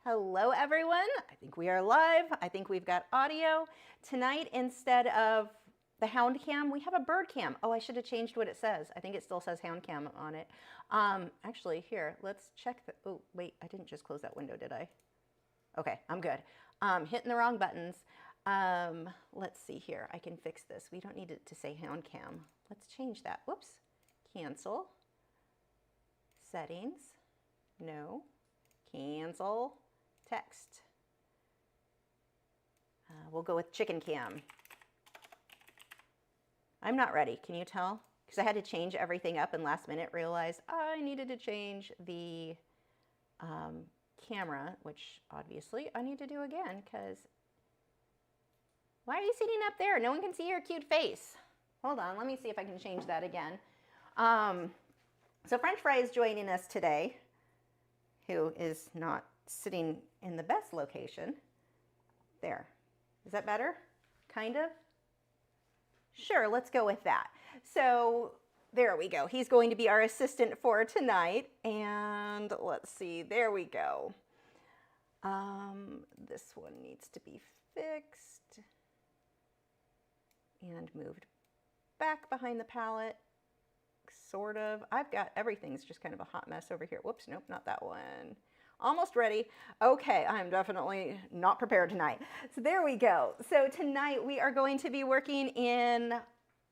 Hello everyone, I think we are live. I think we've got audio. Tonight, instead of the hound cam, we have a bird cam. Oh, I should have changed what it says. I think it still says hound cam on it. Actually, here, let's check the, oh wait, I didn't just close that window, did I? Okay, I'm good. Hitting the wrong buttons. Let's see here, I can fix this. We don't need it to say hound cam. Let's change that, whoops. Cancel, settings, no, cancel. Text. We'll go with chicken cam. I'm not ready, can you tell? Because I had to change everything up and last minute realized I needed to change the camera, which obviously I need to do again because why are you sitting up there? No one can see your cute face. Hold on, let me see if I can change that again. So French Fry is joining us today, who is not sitting in the best location. There. Is that better? Kind of? Sure, let's go with that. So there we go. He's going to be our assistant for tonight. And let's see, there we go. This one needs to be fixed and moved back behind the palette. Sort of. I've got everything's just kind of a hot mess over here. Whoops, nope, not that one. Almost ready. Okay, I'm definitely not prepared tonight. So there we go. So tonight we are going to be working in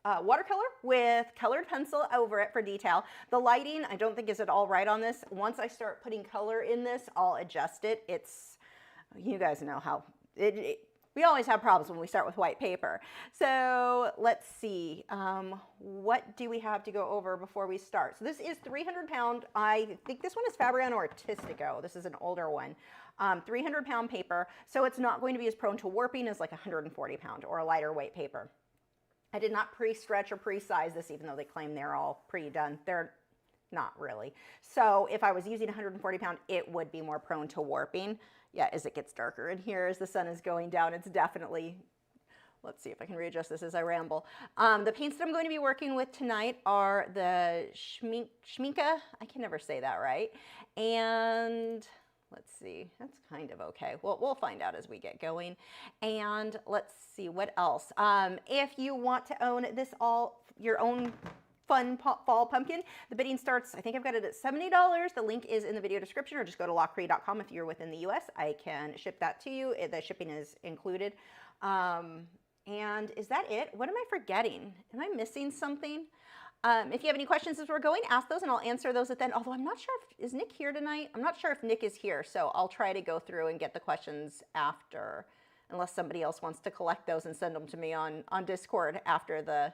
watercolor with colored pencil over it for detail. The lighting, I don't think is at all right on this. Once I start putting color in this, I'll adjust it. It's, you guys know how, we always have problems when we start with white paper. So let's see, what do we have to go over before we start? So this is 300 pound, I think this one is Fabriano Artistico. This is an older one. 300 pound paper, so it's not going to be as prone to warping as like 140 pound or a lighter weight paper. I did not pre-stretch or pre-size this, even though they claim they're all pre-done. They're not really. So if I was using 140 pound, it would be more prone to warping. Yeah, as it gets darker in here, as the sun is going down, it's definitely, let's see if I can readjust this as I ramble. The paints that I'm going to be working with tonight are the Schminke, I can never say that right, and let's see, that's kind of okay. We'll find out as we get going. And let's see, what else? If you want to own this your own fun fall pumpkin, the bidding starts, I think I've got it at $70. The link is in the video description, or just go to lachri.com if you're within the US. I can ship that to you. The shipping is included. And is that it? What am I forgetting? Am I missing something? If you have any questions as we're going, ask those and I'll answer those at the end. Although I'm not sure is Nick here tonight? I'm not sure if Nick is here, so I'll try to go through and get the questions after, unless somebody else wants to collect those and send them to me on Discord after the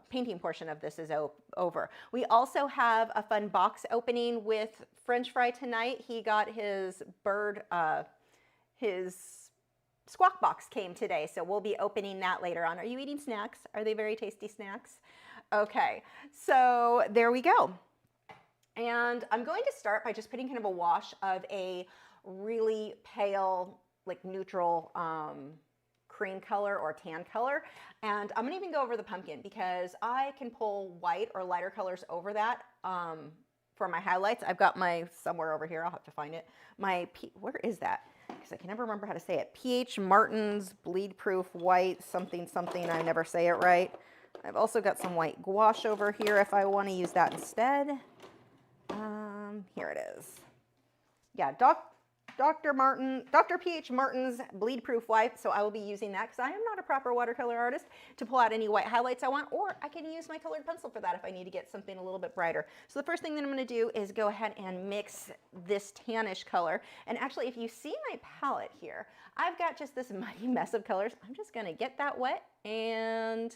painting portion of this is over. We also have a fun box opening with French Fry tonight. He got his bird, his squawk box came today, so we'll be opening that later on. Are you eating snacks? Are they very tasty snacks? Okay, so there we go. And I'm going to start by just putting kind of a wash of a really pale, like neutral, cream color or tan color, and I'm gonna even go over the pumpkin because I can pull white or lighter colors over that for my highlights. I've got my, somewhere over here, I'll have to find it, where is that? Because I can never remember how to say it. P.H. Martin's Bleed Proof White something something, I never say it right. I've also got some white gouache over here if I want to use that instead. Here it is. Yeah, Dr. P.H. Martin's Bleed Proof White, so I will be using that because I am not a proper watercolor artist to pull out any white highlights I want, or I can use my colored pencil for that if I need to get something a little bit brighter. So the first thing that I'm going to do is go ahead and mix this tannish color. And actually, if you see my palette here, I've got just this muddy mess of colors. I'm just going to get that wet and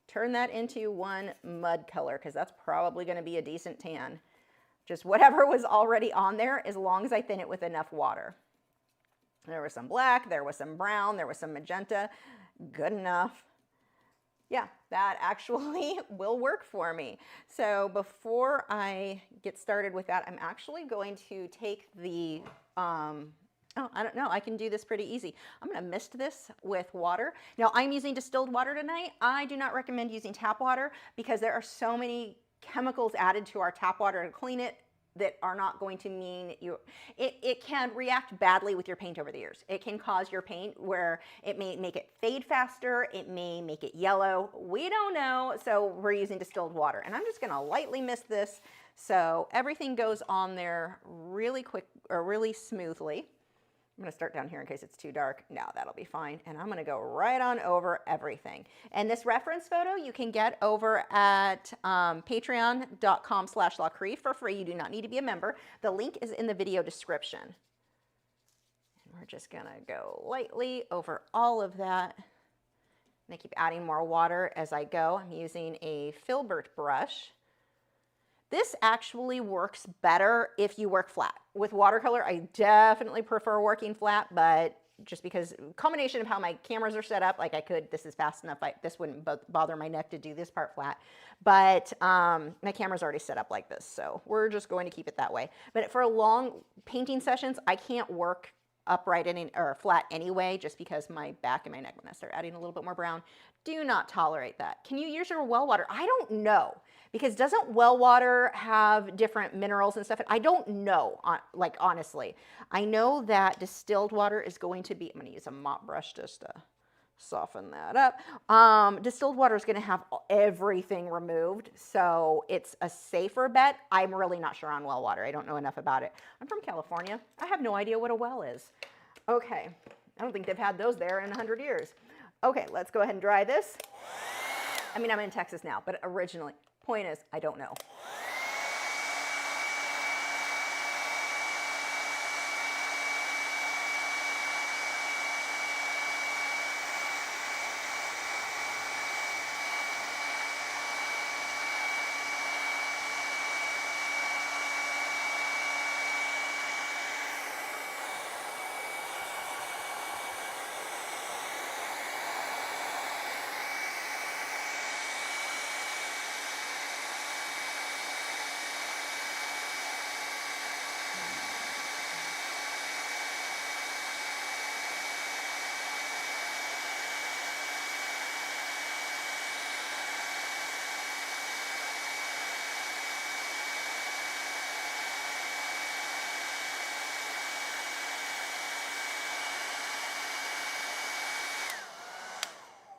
turn that into one mud color because that's probably going to be a decent tan. Just whatever was already on there, as long as I thin it with enough water. There was some black, there was some brown, there was some magenta. Good enough. Yeah, that actually will work for me. So before I get started with that, I'm actually going to take the, oh, I don't know, I can do this pretty easy. I'm gonna mist this with water. Now I'm using distilled water tonight. I do not recommend using tap water because there are so many chemicals added to our tap water to clean it. that are not going to mean you, it can react badly with your paint over the years. It can cause your paint where it may make it fade faster, it may make it yellow. We don't know, so we're using distilled water. And I'm just gonna lightly mist this so everything goes on there really quick, or really smoothly. I'm gonna start down here in case it's too dark. No, that'll be fine. And I'm gonna go right on over everything. And this reference photo you can get over at patreon.com/Lachri for free. You do not need to be a member. The link is in the video description. And we're just gonna go lightly over all of that. I'm gonna keep adding more water as I go. I'm using a filbert brush. This actually works better if you work flat. With watercolor, I definitely prefer working flat, but just because combination of how my cameras are set up, like this is fast enough, this wouldn't bother my neck to do this part flat, but my camera's already set up like this, so we're just going to keep it that way. But for long painting sessions, I can't work upright or flat anyway, just because my back and my neck, when I start adding a little bit more brown, do not tolerate that. Can you use your well water? I don't know, because doesn't well water have different minerals and stuff? I don't know, like honestly. I know that distilled water is going to be, I'm gonna use a mop brush just to soften that up. Distilled water is gonna have everything removed, so it's a safer bet. I'm really not sure on well water. I don't know enough about it. I'm from California. I have no idea what a well is. Okay, I don't think they've had those there in 100 years. Okay, let's go ahead and dry this. I mean, I'm in Texas now, but originally, point is, I don't know.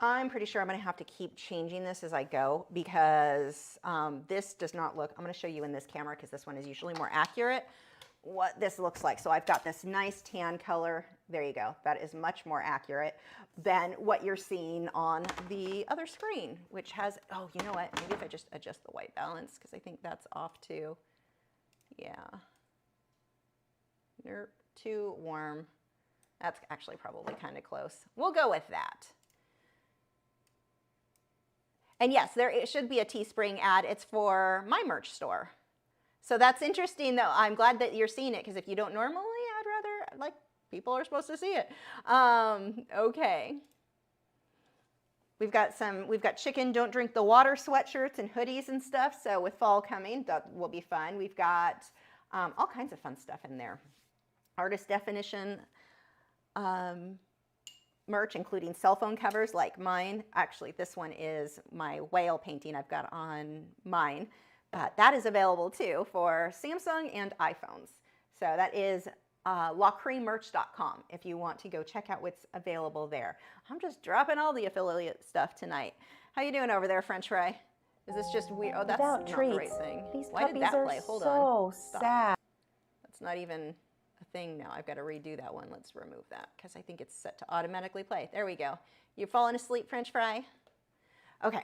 I'm pretty sure I'm going to have to keep changing this as I go, because this does not look, I'm going to show you in this camera because this one is usually more accurate, what this looks like. So I've got this nice tan color. There you go. That is much more accurate than what you're seeing on the other screen, which has, oh, you know what? Maybe if I just adjust the white balance, because I think that's off too. Yeah. Nope, too warm. That's actually probably kind of close. We'll go with that. And yes, it should be a Teespring ad. It's for my merch store. So that's interesting, though. I'm glad that you're seeing it, because if you don't normally, I'd rather, like, people are supposed to see it. Okay. We've got chicken, don't drink the water sweatshirts and hoodies and stuff. So with fall coming, that will be fun. We've got all kinds of fun stuff in there. Artist definition merch, including cell phone covers like mine. Actually, this one is my whale painting I've got on mine. That is available too for Samsung and iPhones. So that is lachrimerch.com if you want to go check out what's available there. I'm just dropping all the affiliate stuff tonight. How you doing over there, French fry? Is this just weird? Oh, that's not the right thing. These Why did that play? Hold on. So sad. That's not even a thing now. I've got to redo that one. Let's remove that because I think it's set to automatically play. There we go. You've fallen asleep, French fry? Okay.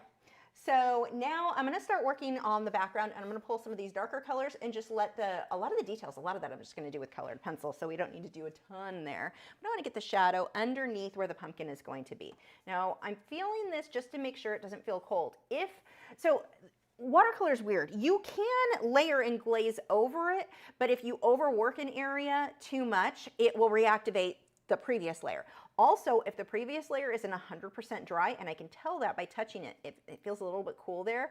So now I'm going to start working on the background, and I'm going to pull some of these darker colors and just let a lot of the details, a lot of that I'm just going to do with colored pencil, so we don't need to do a ton there. But I want to get the shadow underneath where the pumpkin is going to be. Now I'm feeling this just to make sure it doesn't feel cold. So watercolor is weird. You can layer and glaze over it, but if you overwork an area too much, it will reactivate the previous layer. Also, if the previous layer isn't 100% dry, and I can tell that by touching it, if it feels a little bit cool there,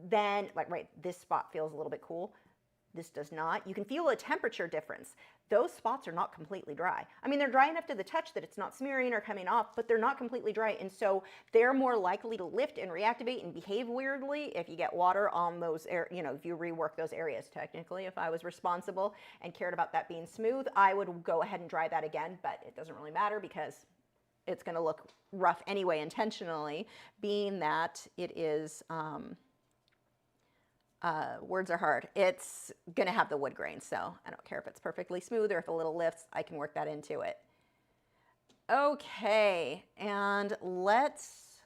then, like right, this spot feels a little bit cool. This does not. You can feel a temperature difference. those spots are not completely dry. I mean, they're dry enough to the touch that it's not smearing or coming off, but they're not completely dry. And so they're more likely to lift and reactivate and behave weirdly if you get water on those, if you rework those areas. Technically, if I was responsible and cared about that being smooth, I would go ahead and dry that again, but it doesn't really matter because it's going to look rough anyway intentionally, being that it is, words are hard. It's going to have the wood grain, so I don't care if it's perfectly smooth or if a little lifts, I can work that into it. Okay, and let's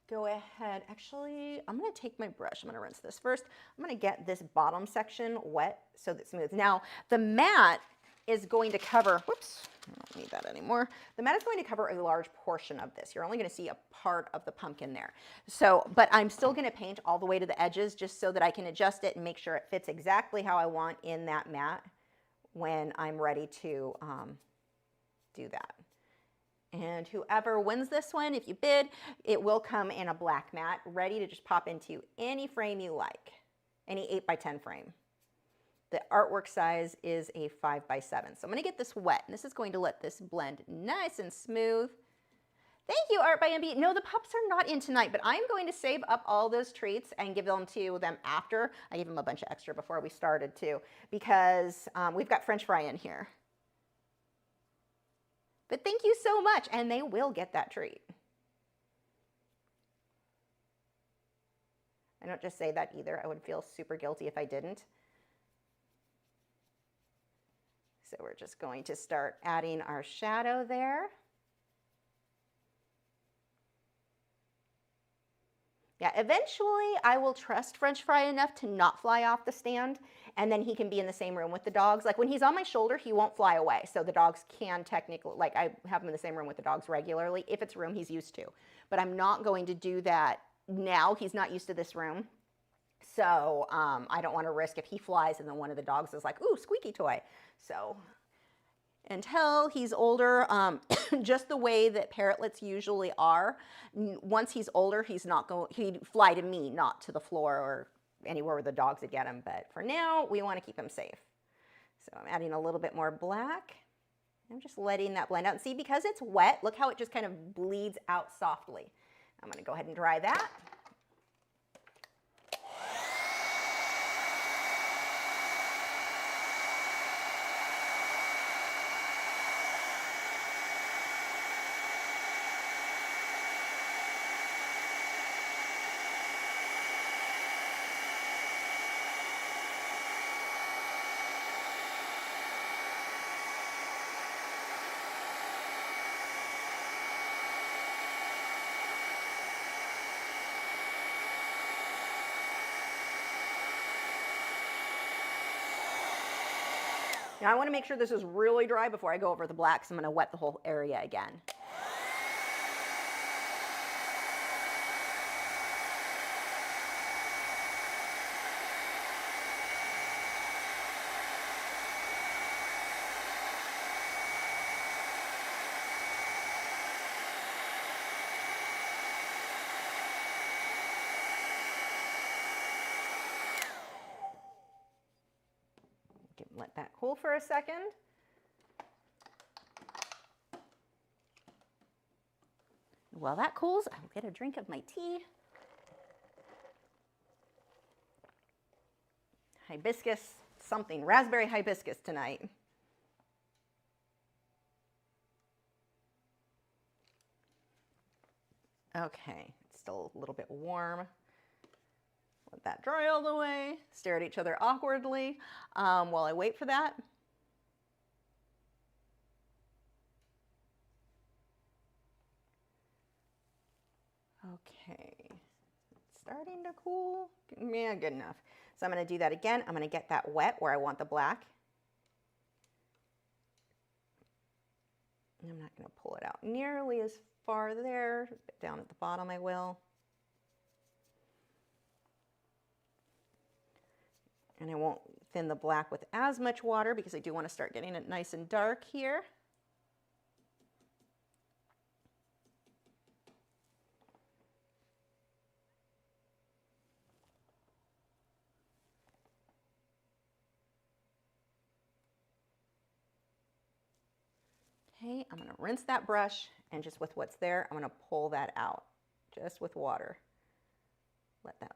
go ahead. Actually, I'm going to take my brush. I'm going to rinse this first. I'm going to get this bottom section wet so that it's smooth. Now, the mat is going to cover, whoops, I don't need that anymore. The mat is going to cover a large portion of this. You're only going to see a part of the pumpkin there. So, but I'm still going to paint all the way to the edges just so that I can adjust it and make sure it fits exactly how I want in that mat when I'm ready to do that. And whoever wins this one, if you bid, it will come in a black mat ready to just pop into any frame you like, any 8x10 frame. The artwork size is a 5x7. So I'm going to get this wet, and this is going to let this blend nice and smooth. Thank you, Art by MB. No, the pups are not in tonight, but I'm going to save up all those treats and give them to them after. I gave them a bunch of extra before we started too, because we've got French fry in here. But thank you so much, and they will get that treat. I don't just say that either. I would feel super guilty if I didn't. So we're just going to start adding our shadow there. Yeah, eventually I will trust French fry enough to not fly off the stand, and then he can be in the same room with the dogs. Like when he's on my shoulder, he won't fly away. So the dogs can technically, like I have him in the same room with the dogs regularly, if it's a room he's used to. But I'm not going to do that now. He's not used to this room. So I don't want to risk if he flies and then one of the dogs is like, ooh, squeaky toy. So until he's older, just the way that parrotlets usually are, once he's older, he'd fly to me, not to the floor or anywhere where the dogs would get him. But for now, we want to keep him safe. So I'm adding a little bit more black. I'm just letting that blend out. And see, because it's wet, look how it just kind of bleeds out softly. I'm going to go ahead and dry that. Now I want to make sure this is really dry before I go over the black, so I'm going to wet the whole area again. Let that cool for a second. While that cools, I'll get a drink of my tea. Hibiscus something, raspberry hibiscus tonight. Okay, it's still a little bit warm. Let that dry all the way. Stare at each other awkwardly while I wait for that. Okay, it's starting to cool. Yeah, good enough. So I'm going to do that again. I'm going to get that wet where I want the black. I'm not going to pull it out nearly as far there. Down at the bottom I will. And I won't thin the black with as much water because I do want to start getting it nice and dark here. Okay, I'm going to rinse that brush, and just with what's there, I'm going to pull that out just with water. Let that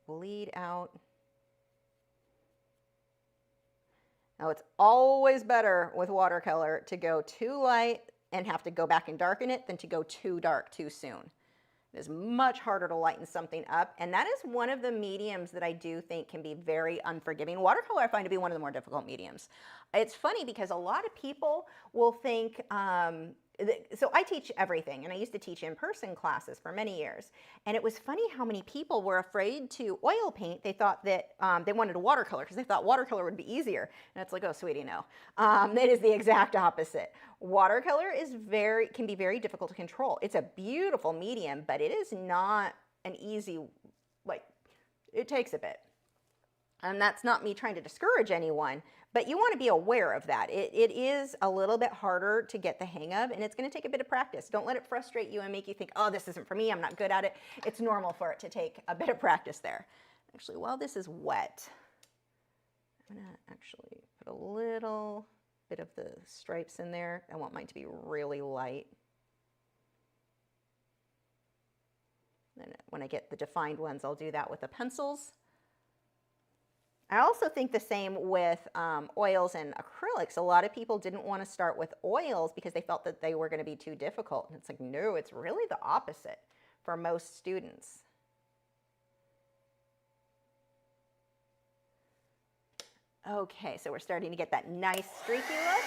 bleed out. Now, it's always better with watercolor to go too light and have to go back and darken it than to go too dark too soon. It is much harder to lighten something up, and that is one of the mediums that I do think can be very unforgiving. Watercolor I find to be one of the more difficult mediums. It's funny because a lot of people will think, so I teach everything, and I used to teach in-person classes for many years, and it was funny how many people were afraid to oil paint. They thought that they wanted a watercolor because they thought watercolor would be easier, and it's like, oh, sweetie, no. It is the exact opposite. Watercolor can be very difficult to control. It's a beautiful medium, but it is not an easy, like, it takes a bit. And that's not me trying to discourage anyone, but you want to be aware of that. It is a little bit harder to get the hang of, and it's going to take a bit of practice. Don't let it frustrate you and make you think, oh, this isn't for me, I'm not good at it. It's normal for it to take a bit of practice there. Actually, while this is wet, I'm going to actually put a little bit of the stripes in there. I want mine to be really light. Then when I get the defined ones, I'll do that with the pencils. I also think the same with oils and acrylics. A lot of people didn't want to start with oils because they felt that they were going to be too difficult. And it's like, no, it's really the opposite for most students. Okay, so we're starting to get that nice streaky look.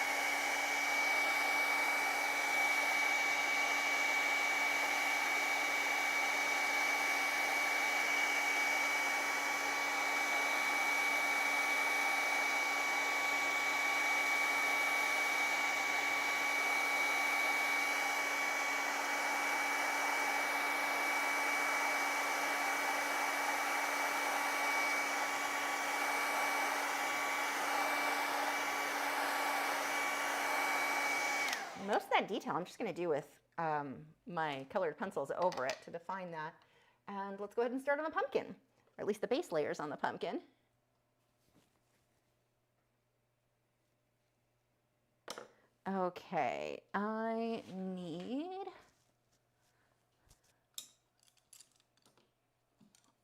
Most of that detail I'm just going to do with my colored pencils over it to define that. And let's go ahead and start on the pumpkin, or at least the base layers on the pumpkin. Okay, I need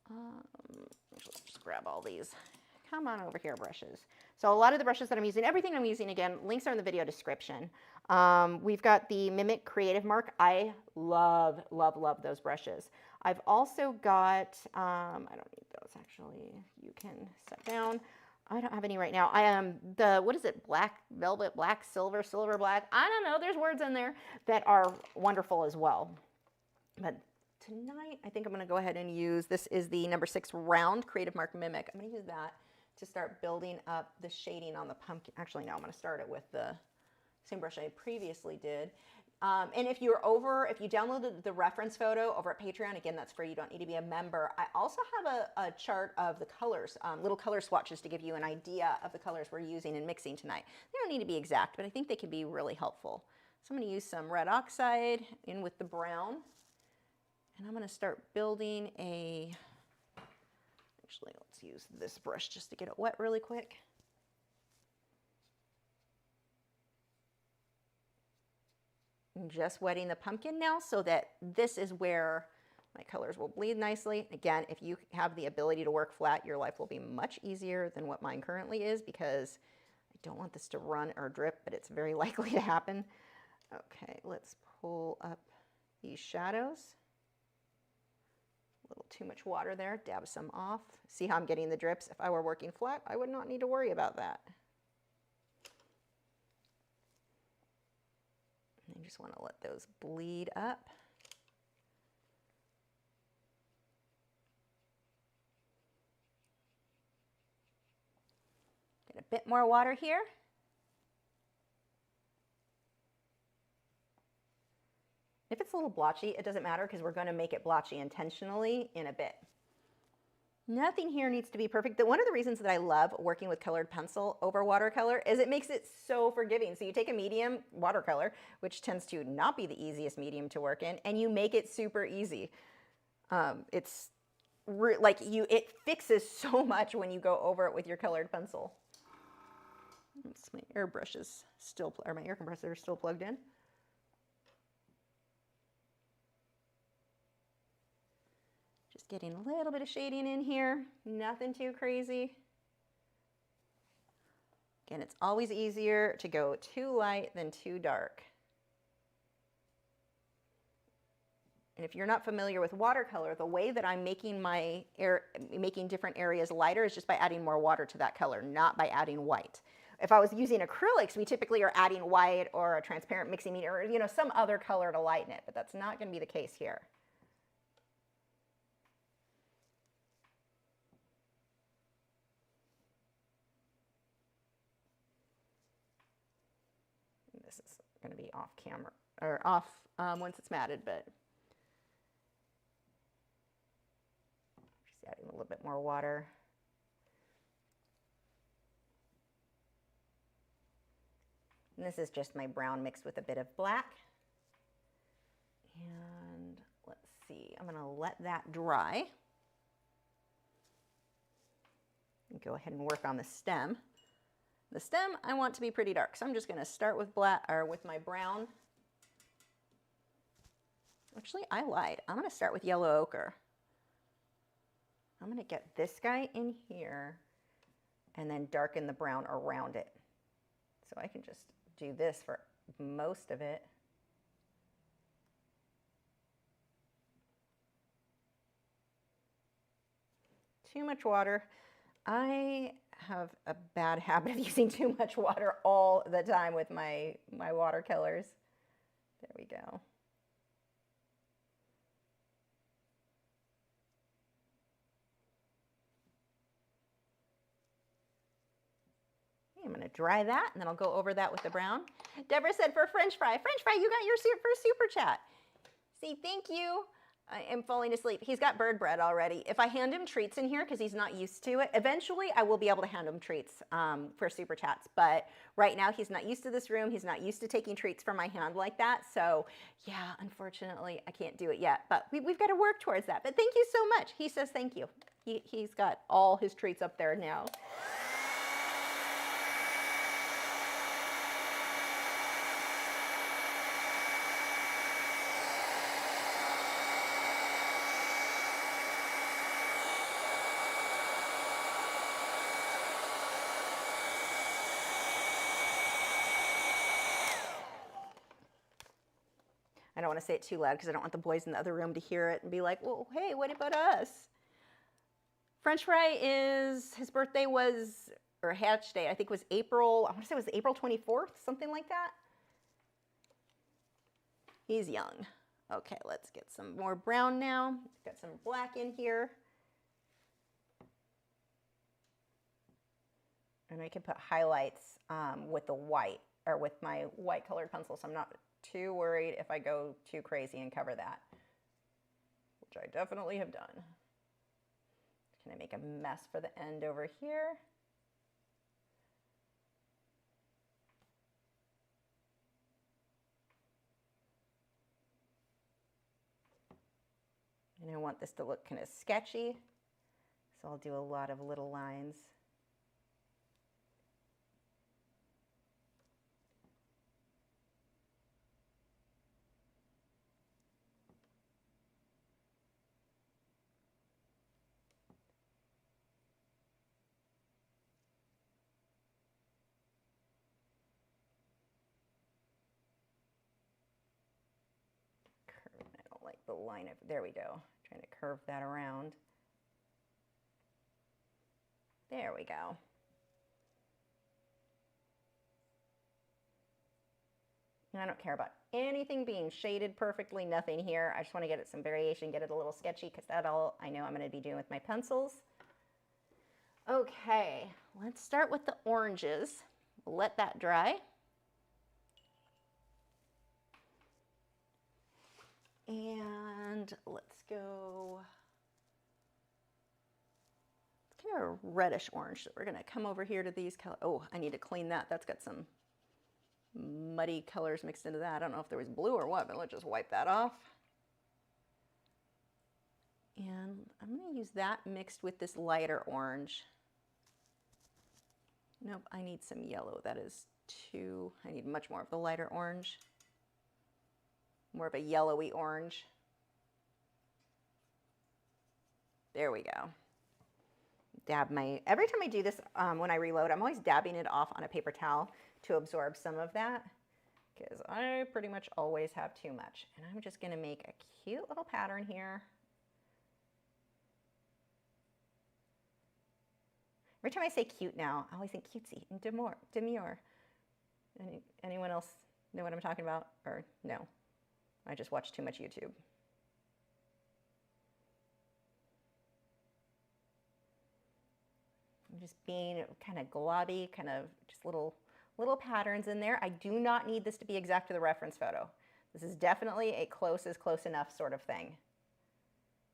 let's just grab all these. Come on over here, brushes. So a lot of the brushes that I'm using, everything I'm using, again, links are in the video description. We've got the Mimic Creative Mark. I love, love, love those brushes. I've also got, I don't need those actually. You can set down. I don't have any right now. I am what is it? Black velvet, black, silver, silver, black. I don't know. There's words in there that are wonderful as well. But tonight, I think I'm going to go ahead and use, this is the number 6 round Creative Mark Mimic. I'm going to use that to start building up the shading on the pumpkin. Actually, no, I'm going to start it with the same brush I previously did. And if you downloaded the reference photo over at Patreon, again, that's free. You don't need to be a member. I also have a chart of the colors, little color swatches to give you an idea of the colors we're using and mixing tonight. They don't need to be exact, but I think they can be really helpful. So I'm going to use some red oxide in with the brown. And I'm going to start building actually, let's use this brush just to get it wet really quick. I'm just wetting the pumpkin now so that this is where my colors will bleed nicely. Again, if you have the ability to work flat, your life will be much easier than what mine currently is because I don't want this to run or drip, but it's very likely to happen. Okay, let's pull up these shadows. A little too much water there, dab some off. See how I'm getting the drips? If I were working flat, I would not need to worry about that. And I just want to let those bleed up. Get a bit more water here. If it's a little blotchy, it doesn't matter because we're going to make it blotchy intentionally in a bit. Nothing here needs to be perfect. One of the reasons that I love working with colored pencil over watercolor is it makes it so forgiving. So you take a medium, watercolor, which tends to not be the easiest medium to work in, and you make it super easy. It fixes so much when you go over it with your colored pencil. My airbrush is still, or my air compressor is still plugged in. Just getting a little bit of shading in here, nothing too crazy. Again, it's always easier to go too light than too dark. And if you're not familiar with watercolor, the way that I'm making making different areas lighter is just by adding more water to that color, not by adding white. If I was using acrylics, we typically are adding white or a transparent mixing media or some other color to lighten it, but that's not going to be the case here. This is going to be off camera or off once it's matted, but just adding a little bit more water. And this is just my brown mixed with a bit of black. And let's see, I'm going to let that dry. And go ahead and work on the stem. The stem I want to be pretty dark, so I'm just going to start with black or with my brown. Actually, I lied. I'm going to start with yellow ochre. I'm going to get this guy in here and then darken the brown around it. So I can just do this for most of it. Too much water. I have a bad habit of using too much water all the time with my watercolors. There we go. I'm going to dry that, and then I'll go over that with the brown. Deborah said for French fry. French fry, you got your first super chat. See, thank you. I am falling asleep. He's got bird bread already. If I hand him treats in here, because he's not used to it, eventually I will be able to hand him treats for super chats. But right now he's not used to this room. He's not used to taking treats from my hand like that. So yeah, unfortunately I can't do it yet. But we've got to work towards that. But thank you so much. He says thank you. He's got all his treats up there now. I don't want to say it too loud because I don't want the boys in the other room to hear it and be like, well, hey, what about us? French fry his birthday was, or hatch day, I think was April, I want to say it was April 24th, something like that. He's young. Okay, let's get some more brown now. Got some black in here. And I can put highlights with the white, or with my white colored pencil, so I'm not too worried if I go too crazy and cover that, which I definitely have done. Can I make a mess for the end over here? And I want this to look kind of sketchy, so I'll do a lot of little lines. The line of, there we go, trying to curve that around. There we go. And I don't care about anything being shaded perfectly, nothing here. I just want to get it some variation, get it a little sketchy, because that's all I know I'm going to be doing with my pencils. Okay, let's start with the oranges. Let that dry. And let's go, it's kind of a reddish orange. So we're going to come over here to these colors. Oh, I need to clean that. That's got some muddy colors mixed into that. I don't know if there was blue or what, but let's just wipe that off. And I'm going to use that mixed with this lighter orange. Nope, I need some yellow. That is too, I need much more of the lighter orange. More of a yellowy orange. There we go. Dab my, every time I do this, when I reload, I'm always dabbing it off on a paper towel to absorb some of that, because I pretty much always have too much. And I'm just gonna make a cute little pattern here. Every time I say cute now, I always think cutesy and demure. Anyone else know what I'm talking about? Or no? I just watch too much YouTube. I'm just being kind of globby, kind of just little patterns in there. I do not need this to be exact to the reference photo. This is definitely a close enough sort of thing.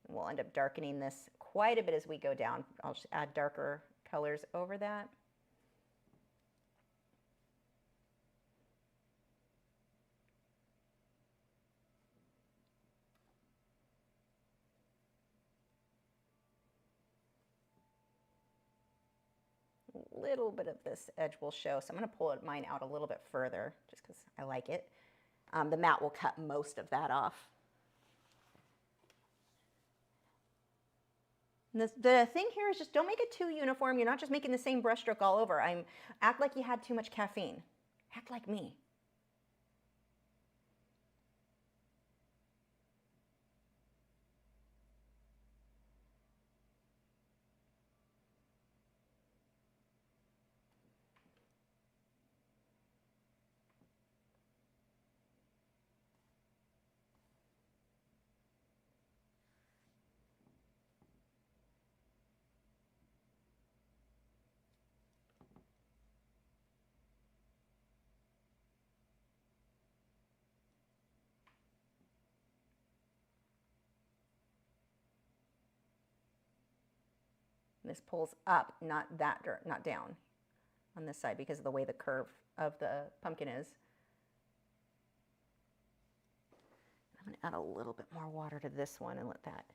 We'll end up darkening this quite a bit as we go down. I'll just add darker colors over that. A little bit of this edge will show, so I'm going to pull mine out a little bit further just because I like it. The mat will cut most of that off. And the thing here is just don't make it too uniform. You're not just making the same brushstroke all over. Act like you had too much caffeine. Act like me. This pulls up, not down on this side because of the way the curve of the pumpkin is. I'm going to add a little bit more water to this one and let that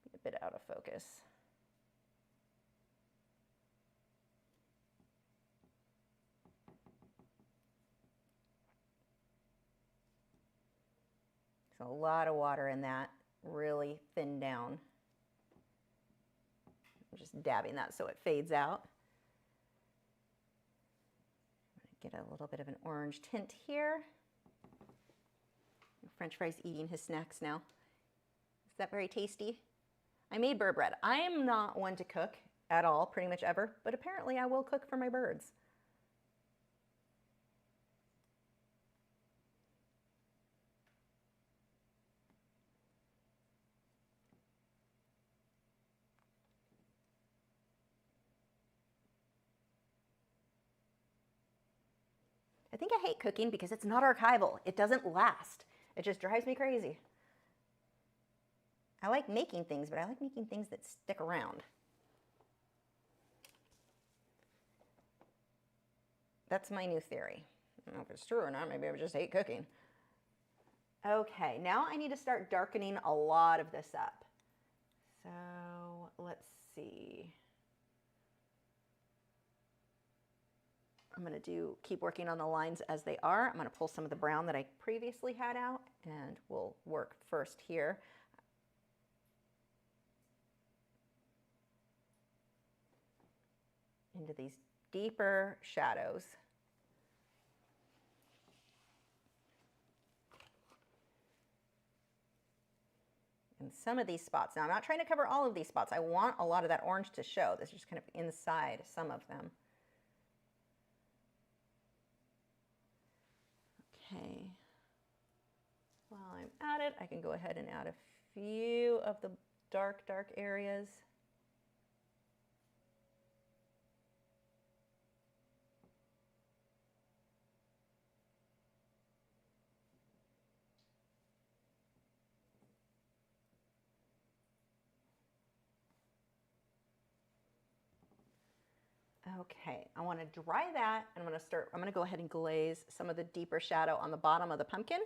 be a bit out of focus. So a lot of water in that, really thin down. I'm just dabbing that so it fades out. Get a little bit of an orange tint here. French fries eating his snacks now. Is that very tasty? I made bird bread. I am not one to cook at all, pretty much ever, but apparently I will cook for my birds. I think I hate cooking because it's not archival. It doesn't last. It just drives me crazy. I like making things, but I like making things that stick around. That's my new theory. I don't know if it's true or not. Maybe I just hate cooking. Okay, now I need to start darkening a lot of this up. So let's see. I'm going to keep working on the lines as they are. I'm going to pull some of the brown that I previously had out, and we'll work first here. Into these deeper shadows. And some of these spots. Now, I'm not trying to cover all of these spots. I want a lot of that orange to show. This is just kind of inside some of them. Okay, while I'm at it, I can go ahead and add a few of the dark areas. Okay, I want to dry that, and I'm going to go ahead and glaze some of the deeper shadow on the bottom of the pumpkin.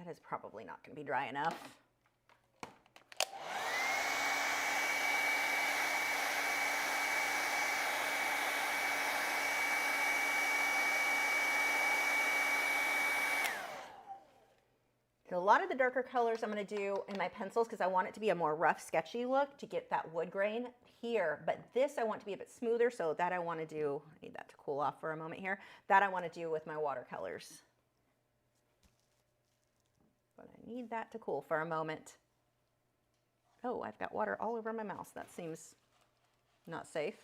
That is probably not going to be dry enough. So a lot of the darker colors I'm going to do in my pencils because I want it to be a more rough, sketchy look to get that wood grain here. But this I want to be a bit smoother, so that I want to do, I need that to cool off for a moment here, that I want to do with my watercolors. But I need that to cool for a moment. Oh, I've got water all over my mouse. That seems not safe.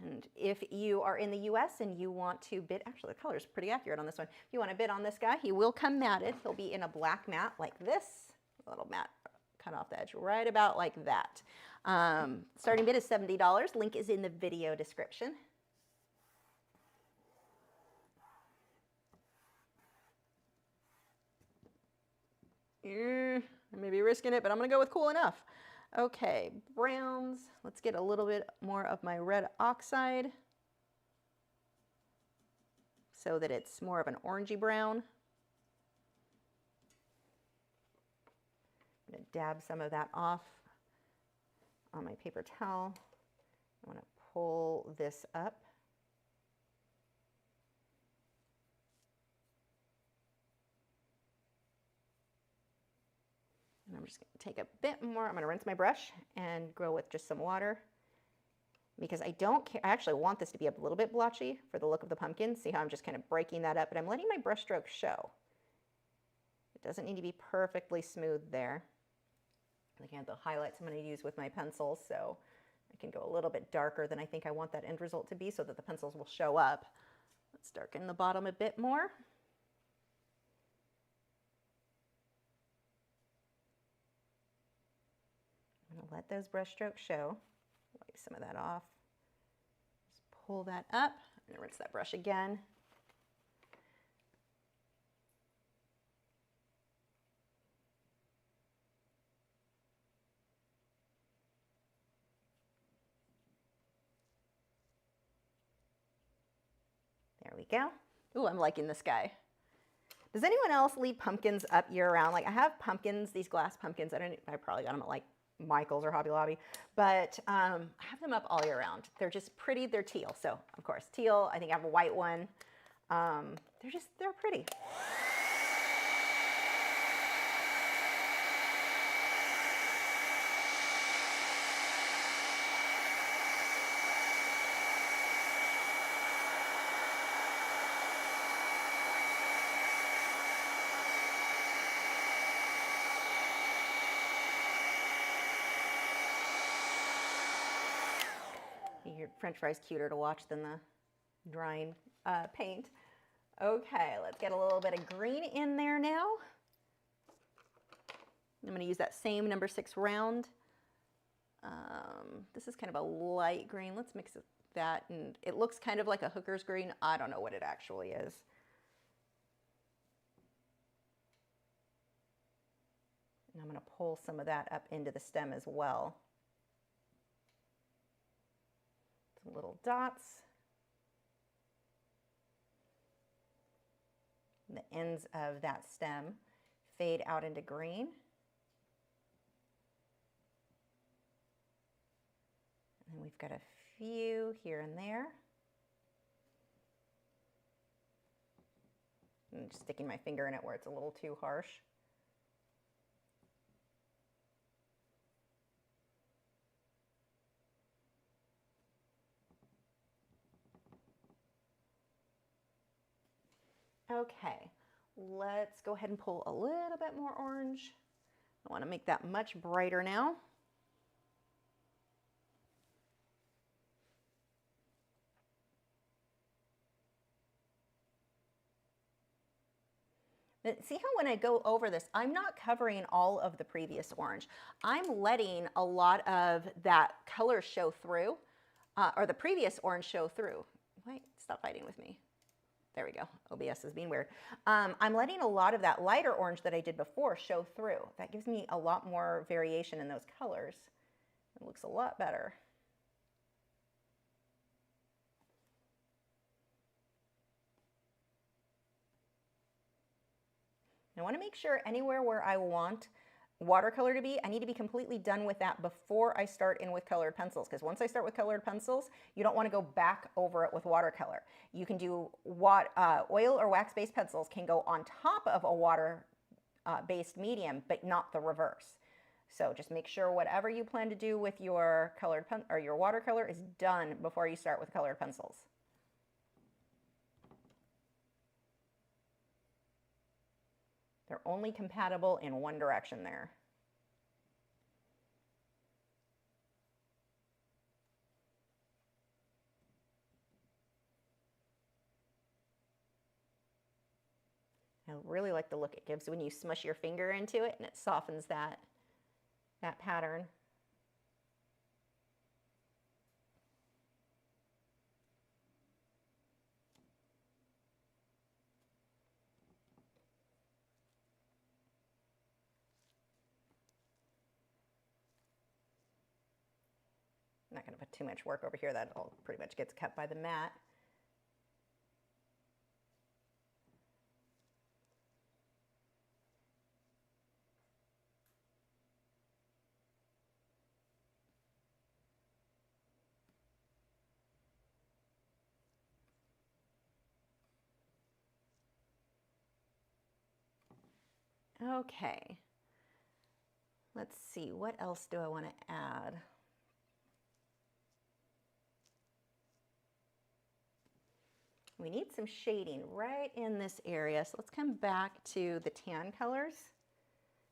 And if you are in the US and you want to bid, actually the color is pretty accurate on this one. If you want to bid on this guy, he will come matted. He'll be in a black matte like this. A little matte cut off the edge right about like that. Starting bid is $70. Link is in the video description. I may be risking it, but I'm going to go with cool enough. Okay, browns. Let's get a little bit more of my red oxide so that it's more of an orangey brown. I'm going to dab some of that off on my paper towel. I want to pull this up. And I'm just going to take a bit more. I'm going to rinse my brush and go with just some water because I don't care. I actually want this to be a little bit blotchy for the look of the pumpkin. See how I'm just kind of breaking that up, but I'm letting my brush stroke show. It doesn't need to be perfectly smooth there. Again, the highlights I'm going to use with my pencils, so I can go a little bit darker than I think I want that end result to be so that the pencils will show up. Let's darken the bottom a bit more. I'm going to let those brush strokes show. Wipe some of that off. Just pull that up and rinse that brush again. There we go. Ooh, I'm liking this guy. Does anyone else leave pumpkins up year round? Like I have pumpkins, these glass pumpkins. I probably got them at like Michael's or Hobby Lobby, but I have them up all year round. They're just pretty. They're teal. So of course, teal. I think I have a white one. They're pretty. Your French fries cuter to watch than the drying paint. Okay, let's get a little bit of green in there now. I'm going to use that same number 6 round. This is kind of a light green. Let's mix that, and it looks kind of like a hooker's green. I don't know what it actually is. And I'm going to pull some of that up into the stem as well. Some little dots. And the ends of that stem fade out into green. And we've got a few here and there. I'm just sticking my finger in it where it's a little too harsh. Okay, let's go ahead and pull a little bit more orange. I want to make that much brighter now. See how when I go over this, I'm not covering all of the previous orange. I'm letting a lot of that color show through, or the previous orange show through. Wait, stop fighting with me. There we go. OBS is being weird. I'm letting a lot of that lighter orange that I did before show through. That gives me a lot more variation in those colors. It looks a lot better. I want to make sure anywhere where I want watercolor to be, I need to be completely done with that before I start in with colored pencils, because once I start with colored pencils, you don't want to go back over it with watercolor. You can do oil or wax-based pencils can go on top of a water-based medium, but not the reverse. So just make sure whatever you plan to do with your colored pen or your watercolor is done before you start with colored pencils. They're only compatible in one direction there. I really like the look it gives when you smush your finger into it and it softens that pattern. I'm not going to put too much work over here. That all pretty much gets cut by the mat. Okay. Let's see, what else do I want to add? We need some shading right in this area. So let's come back to the tan colors.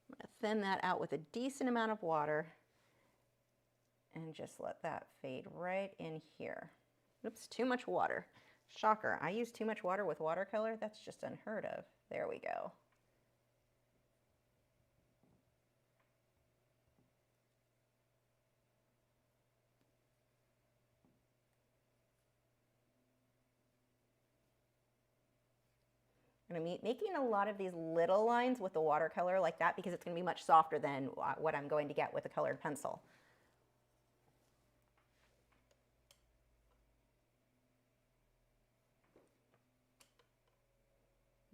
I'm going to thin that out with a decent amount of water and just let that fade right in here. Oops, too much water. Shocker, I use too much water with watercolor. That's just unheard of. There we go. I'm making a lot of these little lines with the watercolor like that because it's going to be much softer than what I'm going to get with a colored pencil.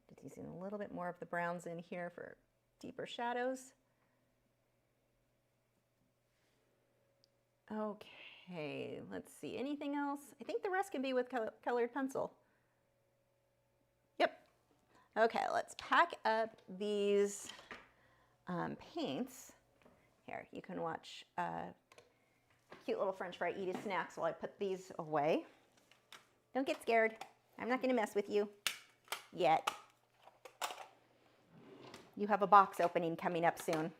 Just using a little bit more of the browns in here for deeper shadows. Okay, let's see. Anything else? I think the rest can be with colored pencil. Yep. Okay, let's pack up these paints. Here, you can watch cute little French fry eat his snacks while I put these away. Don't get scared. I'm not going to mess with you yet. You have a box opening coming up soon.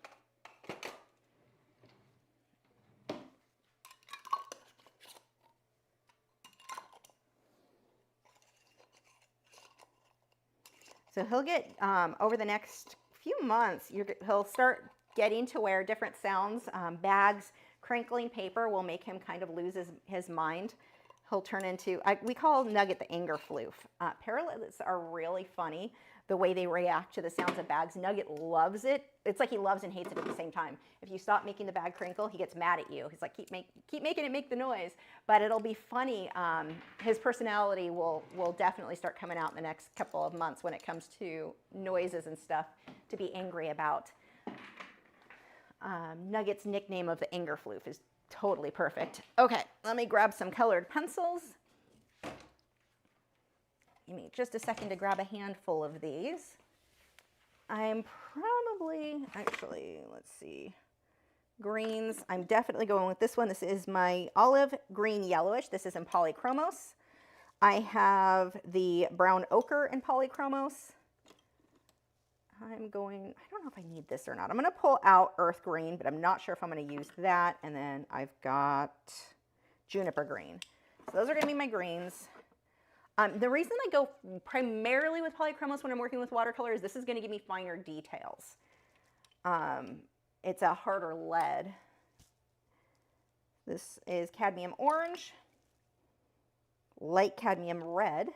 So he'll get, over the next few months, he'll start getting to where different sounds, bags, crinkling paper will make him kind of lose his mind. He'll turn into, we call Nugget the anger floof. Parrots are really funny, the way they react to the sounds of bags. Nugget loves it. It's like he loves and hates it at the same time. If you stop making the bag crinkle, he gets mad at you. He's like, keep making it make the noise. But it'll be funny. His personality will definitely start coming out in the next couple of months when it comes to noises and stuff to be angry about. Nugget's nickname of the anger floof is totally perfect. Okay, let me grab some colored pencils. Give me just a second to grab a handful of these. I'm probably, actually, let's see, greens. I'm definitely going with this one. This is my olive green yellowish. This is in polychromos. I have the brown ochre in polychromos. I don't know if I need this or not. I'm going to pull out earth green, but I'm not sure if I'm going to use that. And then I've got juniper green. So those are going to be my greens. The reason I go primarily with polychromos when I'm working with watercolor is this is going to give me finer details. It's a harder lead. This is cadmium orange, light cadmium red.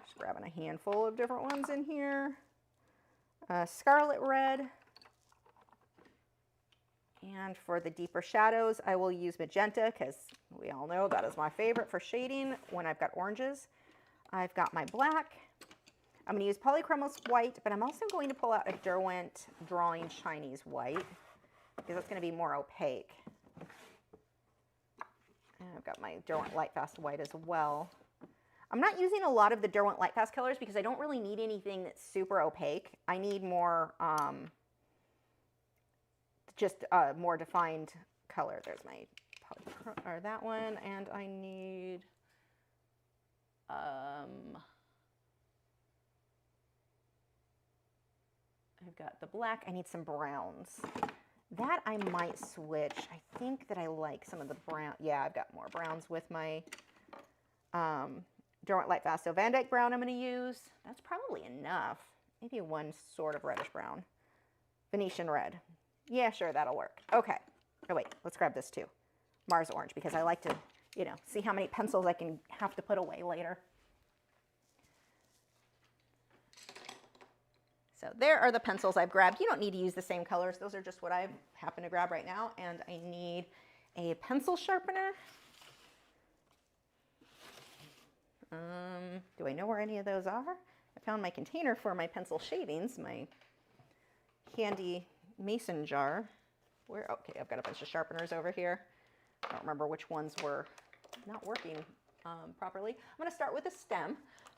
Just grabbing a handful of different ones in here. Scarlet red. And for the deeper shadows, I will use magenta because we all know that is my favorite for shading when I've got oranges. I've got my black. I'm going to use Polychromos white, but I'm also going to pull out a Derwent Drawing Chinese white because that's going to be more opaque. And I've got my Derwent Lightfast white as well. I'm not using a lot of the Derwent Lightfast colors because I don't really need anything that's super opaque. I need more, just more defined color. There's my or that one, and I need I've got the black. I need some browns. That I might switch. I think that I like some of the brown. Yeah, I've got more browns with my Derwent Lightfast. So Van Dyke brown I'm going to use. That's probably enough. Maybe one sort of reddish brown. Venetian red. Yeah, sure, that'll work. Okay. Oh, wait, let's grab this too. Mars orange, because I like to, you know, see how many pencils I can have to put away later. So there are the pencils I've grabbed. You don't need to use the same colors. Those are just what I happen to grab right now. And I need a pencil sharpener. Do I know where any of those are? I found my container for my pencil shavings, my handy mason jar. Where? Okay, I've got a bunch of sharpeners over here. I don't remember which ones were not working properly. I'm going to start with a stem.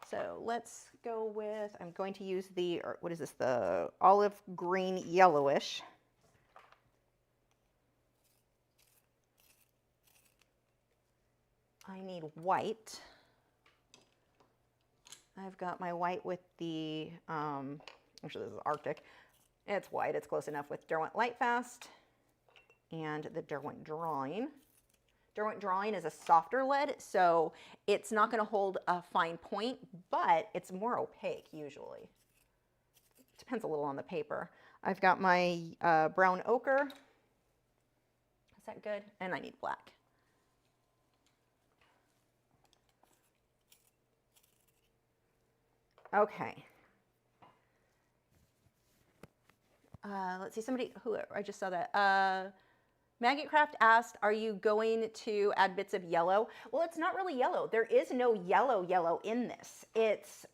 So let's go with, I'm going to use the, or what is this, the olive green yellowish. I need white. I've got my white with the, actually this is Arctic. It's white, it's close enough with Derwent Lightfast and the Derwent Drawing. Derwent Drawing is a softer lead, so it's not going to hold a fine point, but it's more opaque usually. Depends a little on the paper. I've got my brown ochre. Is that good? And I need black. Okay. Let's see, somebody, who, I just saw that. Maggotcraft asked, are you going to add bits of yellow? Well, it's not really yellow. There is no yellow in this. It's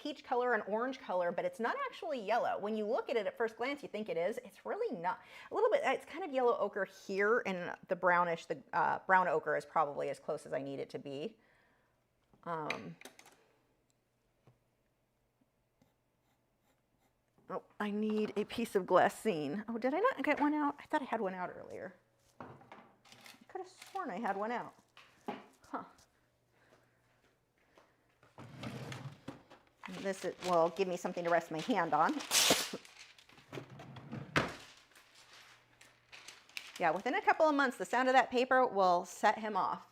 peach color and orange color, but it's not actually yellow. When you look at it at first glance, you think it is. It's really not. A little bit, it's kind of yellow ochre here, and the brownish, the brown ochre is probably as close as I need it to be. Oh, I need a piece of glassine. Oh, did I not get one out? I thought I had one out earlier. I could have sworn I had one out. Huh. This will give me something to rest my hand on. Yeah, within a couple of months, the sound of that paper will set him off.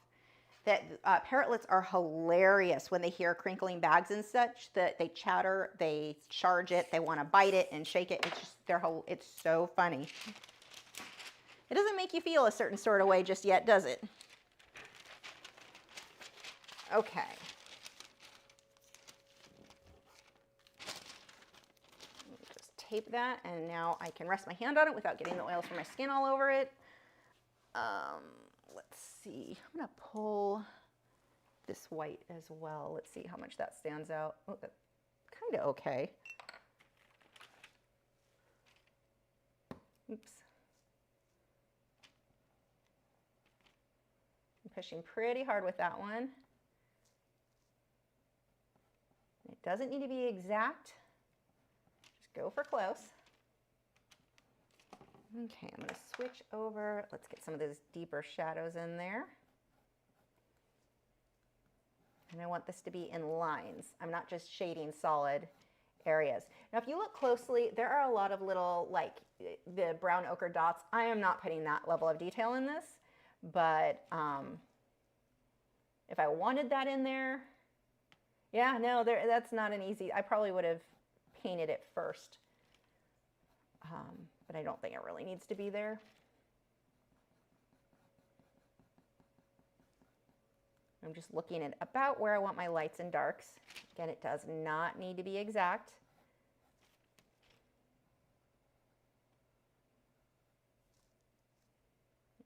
That parrotlets are hilarious when they hear crinkling bags and such, that they chatter, they charge it, they want to bite it and shake it. It's just it's so funny. It doesn't make you feel a certain sort of way just yet, does it? Okay. Just tape that, and now I can rest my hand on it without getting the oils from my skin all over it. Let's see, I'm going to pull this white as well. Let's see how much that stands out. Oh, that's kind of okay. Oops. I'm pushing pretty hard with that one. It doesn't need to be exact. Just go for close. Okay, I'm going to switch over. Let's get some of those deeper shadows in there. And I want this to be in lines. I'm not just shading solid areas. Now, if you look closely, there are a lot of little, like the brown ochre dots. I am not putting that level of detail in this, but if I wanted that in there, yeah, no, that's not an easy, I probably would have painted it first. But I don't think it really needs to be there. I'm just looking at about where I want my lights and darks. Again, it does not need to be exact.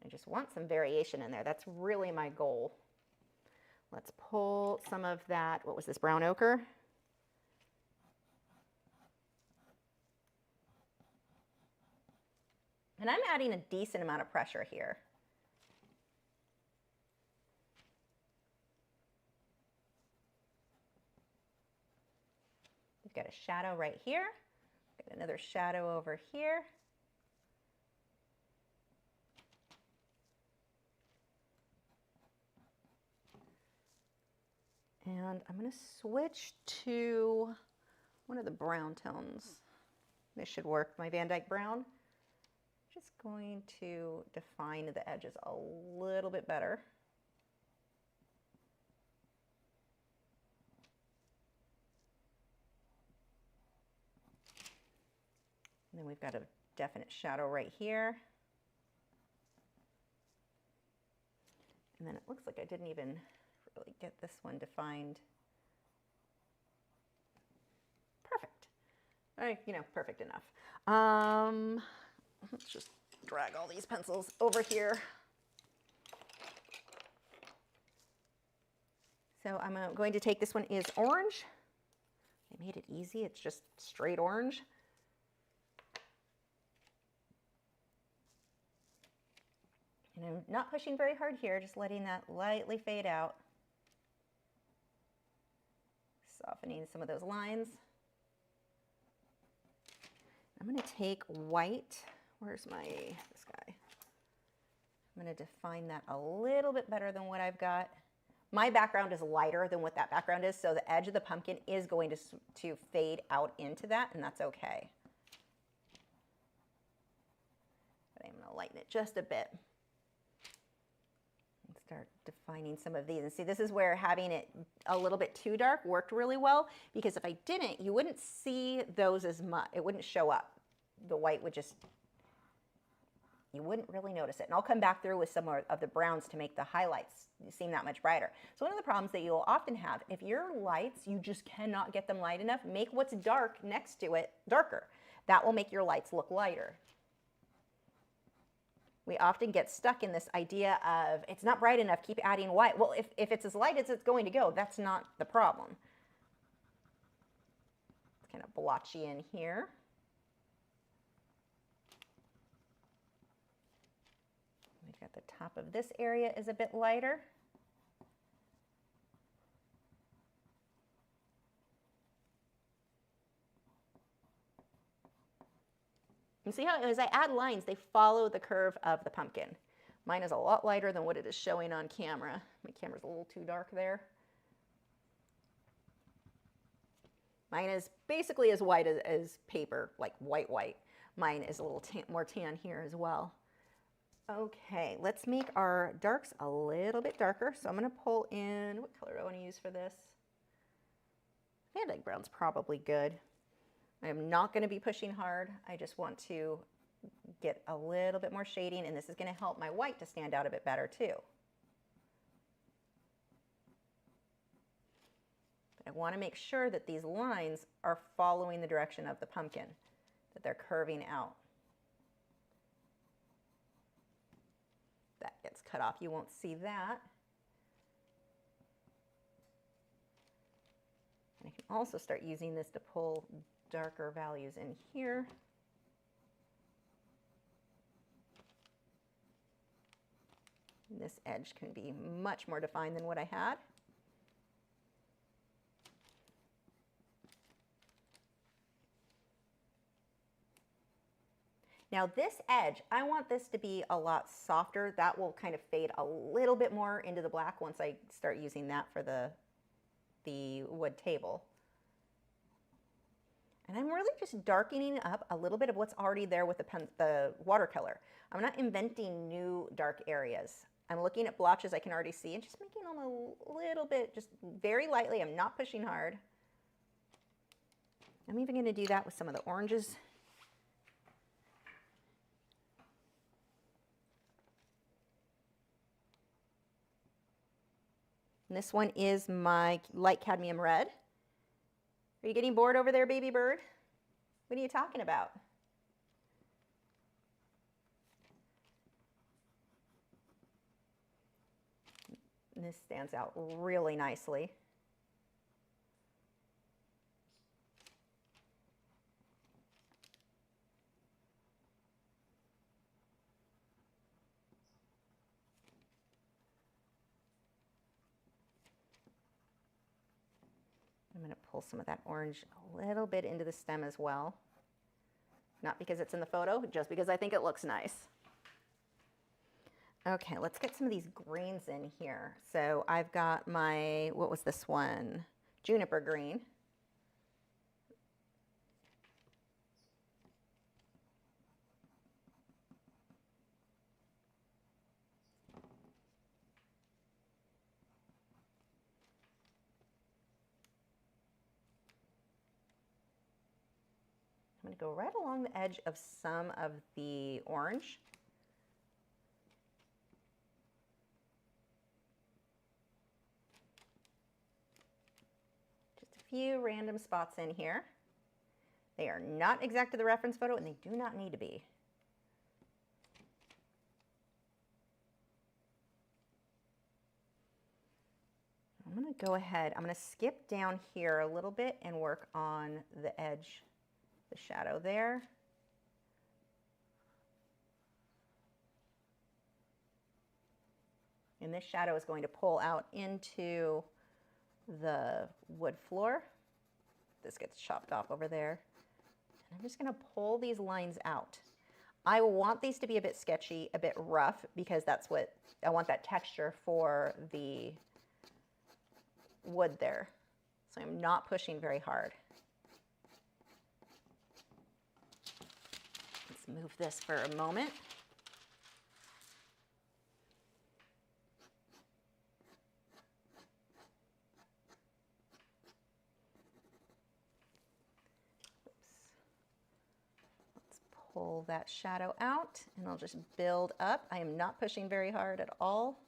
I just want some variation in there. That's really my goal. Let's pull some of that, what was this, brown ochre? And I'm adding a decent amount of pressure here. We've got a shadow right here. Got another shadow over here. And I'm going to switch to one of the brown tones. This should work, my Van Dyke brown. Just going to define the edges a little bit better. And then we've got a definite shadow right here. And then it looks like I didn't even really get this one defined. Perfect. You know, perfect enough. Let's just drag all these pencils over here. So I'm going to take, this one is orange. They made it easy, it's just straight orange. And I'm not pushing very hard here, just letting that lightly fade out. Softening some of those lines. I'm going to take white. Where's this guy? I'm going to define that a little bit better than what I've got. My background is lighter than what that background is, so the edge of the pumpkin is going to fade out into that, and that's okay. But I'm going to lighten it just a bit. And start defining some of these. And see, this is where having it a little bit too dark worked really well, because if I didn't, you wouldn't see those as much. It wouldn't show up. The white would just, you wouldn't really notice it. And I'll come back through with some of the browns to make the highlights seem that much brighter. So one of the problems that you'll often have, if your lights, you just cannot get them light enough, make what's dark next to it darker. That will make your lights look lighter. We often get stuck in this idea of, it's not bright enough, keep adding white. Well, if it's as light as it's going to go, that's not the problem. It's kind of blotchy in here. We've got the top of this area is a bit lighter. And see how as I add lines, they follow the curve of the pumpkin. Mine is a lot lighter than what it is showing on camera. My camera's a little too dark there. Mine is basically as white as paper, like white. Mine is a little more tan here as well. Okay, let's make our darks a little bit darker. So I'm going to pull in, what color do I want to use for this? Van Dyke brown's probably good. I am not going to be pushing hard. I just want to get a little bit more shading, and this is going to help my white to stand out a bit better too. But I want to make sure that these lines are following the direction of the pumpkin, that they're curving out. That gets cut off. You won't see that. And I can also start using this to pull darker values in here. And this edge can be much more defined than what I had. Now this edge, I want this to be a lot softer. That will kind of fade a little bit more into the black once I start using that for the wood table. And I'm really just darkening up a little bit of what's already there with the watercolor. I'm not inventing new dark areas. I'm looking at blotches I can already see and just making them a little bit, just very lightly. I'm not pushing hard. I'm even going to do that with some of the oranges. And this one is my light cadmium red. Are you getting bored over there, baby bird? What are you talking about? And this stands out really nicely. pull some of that orange a little bit into the stem as well. Not because it's in the photo, just because I think it looks nice. Okay, let's get some of these greens in here. So I've got my, what was this one? Juniper green. I'm going to go right along the edge of some of the orange. Just a few random spots in here. They are not exact to the reference photo, and they do not need to be. I'm going to go ahead, I'm going to skip down here a little bit and work on the edge, the shadow there. And this shadow is going to pull out into the wood floor. This gets chopped off over there. And I'm just going to pull these lines out. I want these to be a bit sketchy, a bit rough, because that's what, I want that texture for the wood there. So I'm not pushing very hard. Let's move this for a moment. Pull that shadow out, and I'll just build up. I am not pushing very hard at all.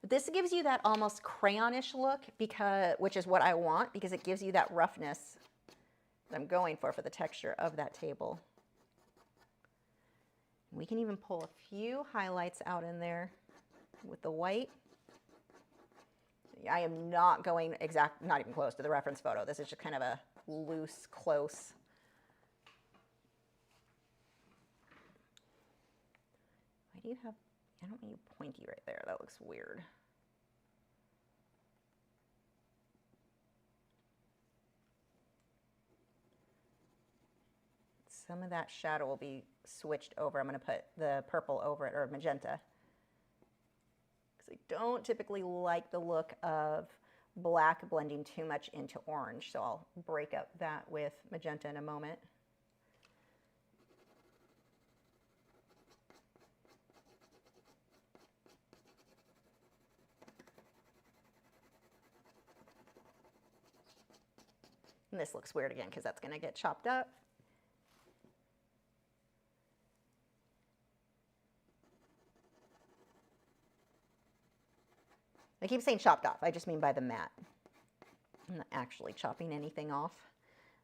But this gives you that almost crayonish look, which is what I want, because it gives you that roughness that I'm going for the texture of that table. We can even pull a few highlights out in there with the white. I am not going not even close to the reference photo. This is just kind of a loose, close. Why do you have, I don't need pointy right there. That looks weird. Some of that shadow will be switched over. I'm going to put the purple over it, or magenta. I don't typically like the look of black blending too much into orange, so I'll break up that with magenta in a moment. And this looks weird again because that's going to get chopped up. I keep saying chopped off. I just mean by the mat. I'm not actually chopping anything off.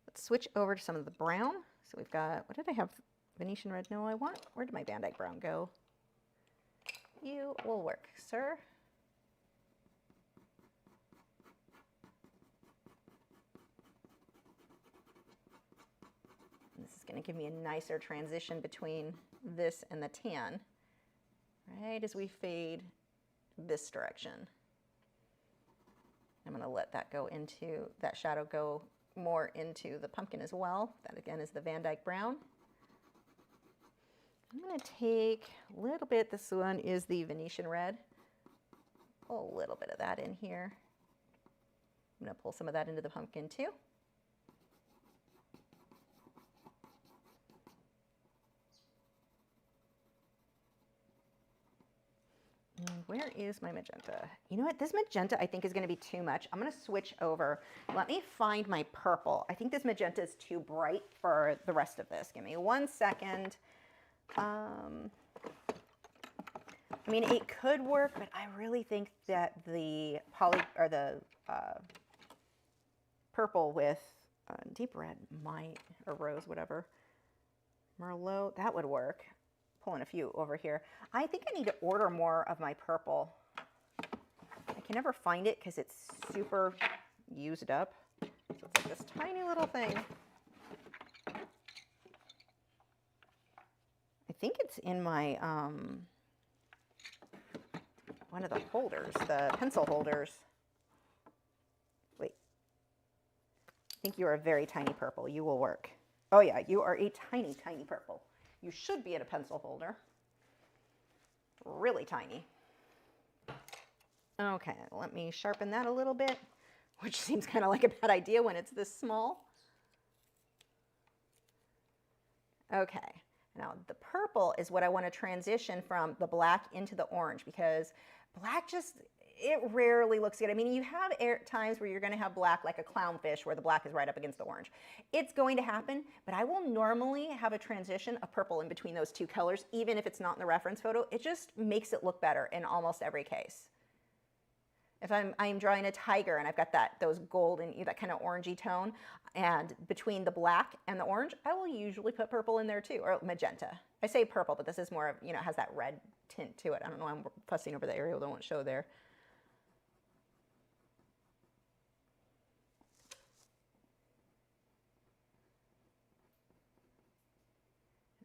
Let's switch over to some of the brown. So we've got, what did I have? Venetian red? No, where did my Van Dyke brown go? You will work, sir. And this is going to give me a nicer transition between this and the tan, right as we fade this direction. I'm going to let that go into, that shadow go more into the pumpkin as well. That again is the Van Dyke brown. I'm going to take a little bit, this one is the Venetian red. Pull a little bit of that in here. I'm going to pull some of that into the pumpkin too. And where is my magenta? You know what? This magenta I think is going to be too much. I'm going to switch over. Let me find my purple. I think this magenta is too bright for the rest of this. Give me 1 second. I mean, it could work, but I really think that the purple with deep red might, or rose, whatever, Merlot, that would work. Pulling a few over here. I think I need to order more of my purple. I can never find it because it's super used up. So it's like this tiny little thing. I think it's in my, one of the holders, the pencil holders. Wait, I think you are a very tiny purple. You will work. Oh yeah, you are a tiny, tiny purple. You should be in a pencil holder. Really tiny. Okay, let me sharpen that a little bit, which seems kind of like a bad idea when it's this small. Okay, now the purple is what I want to transition from the black into the orange, because black just, it rarely looks good. I mean, you have times where you're going to have black like a clownfish where the black is right up against the orange. It's going to happen, but I will normally have a transition of purple in between those two colors, even if it's not in the reference photo. It just makes it look better in almost every case. If I'm drawing a tiger and I've got those golden, that kind of orangey tone, and between the black and the orange, I will usually put purple in there too, or magenta. I say purple, but this is more of, it has that red tint to it. I don't know, I'm fussing over the area that won't show there.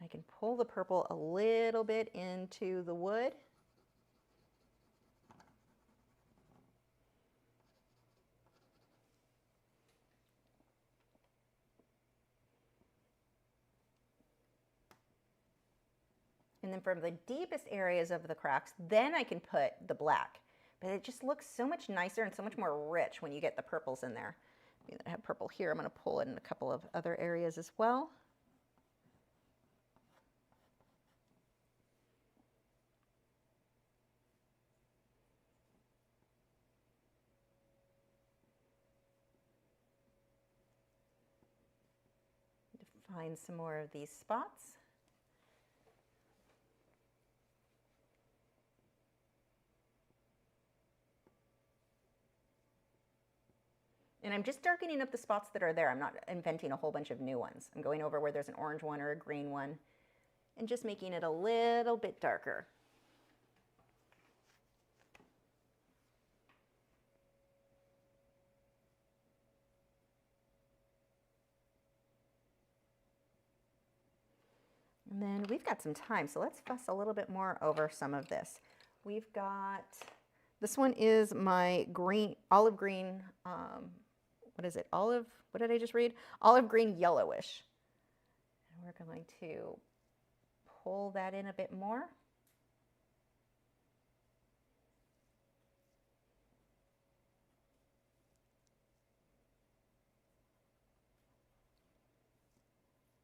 I can pull the purple a little bit into the wood. And then from the deepest areas of the cracks, then I can put the black. But it just looks so much nicer and so much more rich when you get the purples in there. I have purple here. I'm going to pull it in a couple of other areas as well. Find some more of these spots. And I'm just darkening up the spots that are there. I'm not inventing a whole bunch of new ones. I'm going over where there's an orange one or a green one and just making it a little bit darker. And then we've got some time, so let's fuss a little bit more over some of this. We've got, this one is my green, olive green, what is it? Olive, what did I just read? Olive green yellowish. And we're going to pull that in a bit more.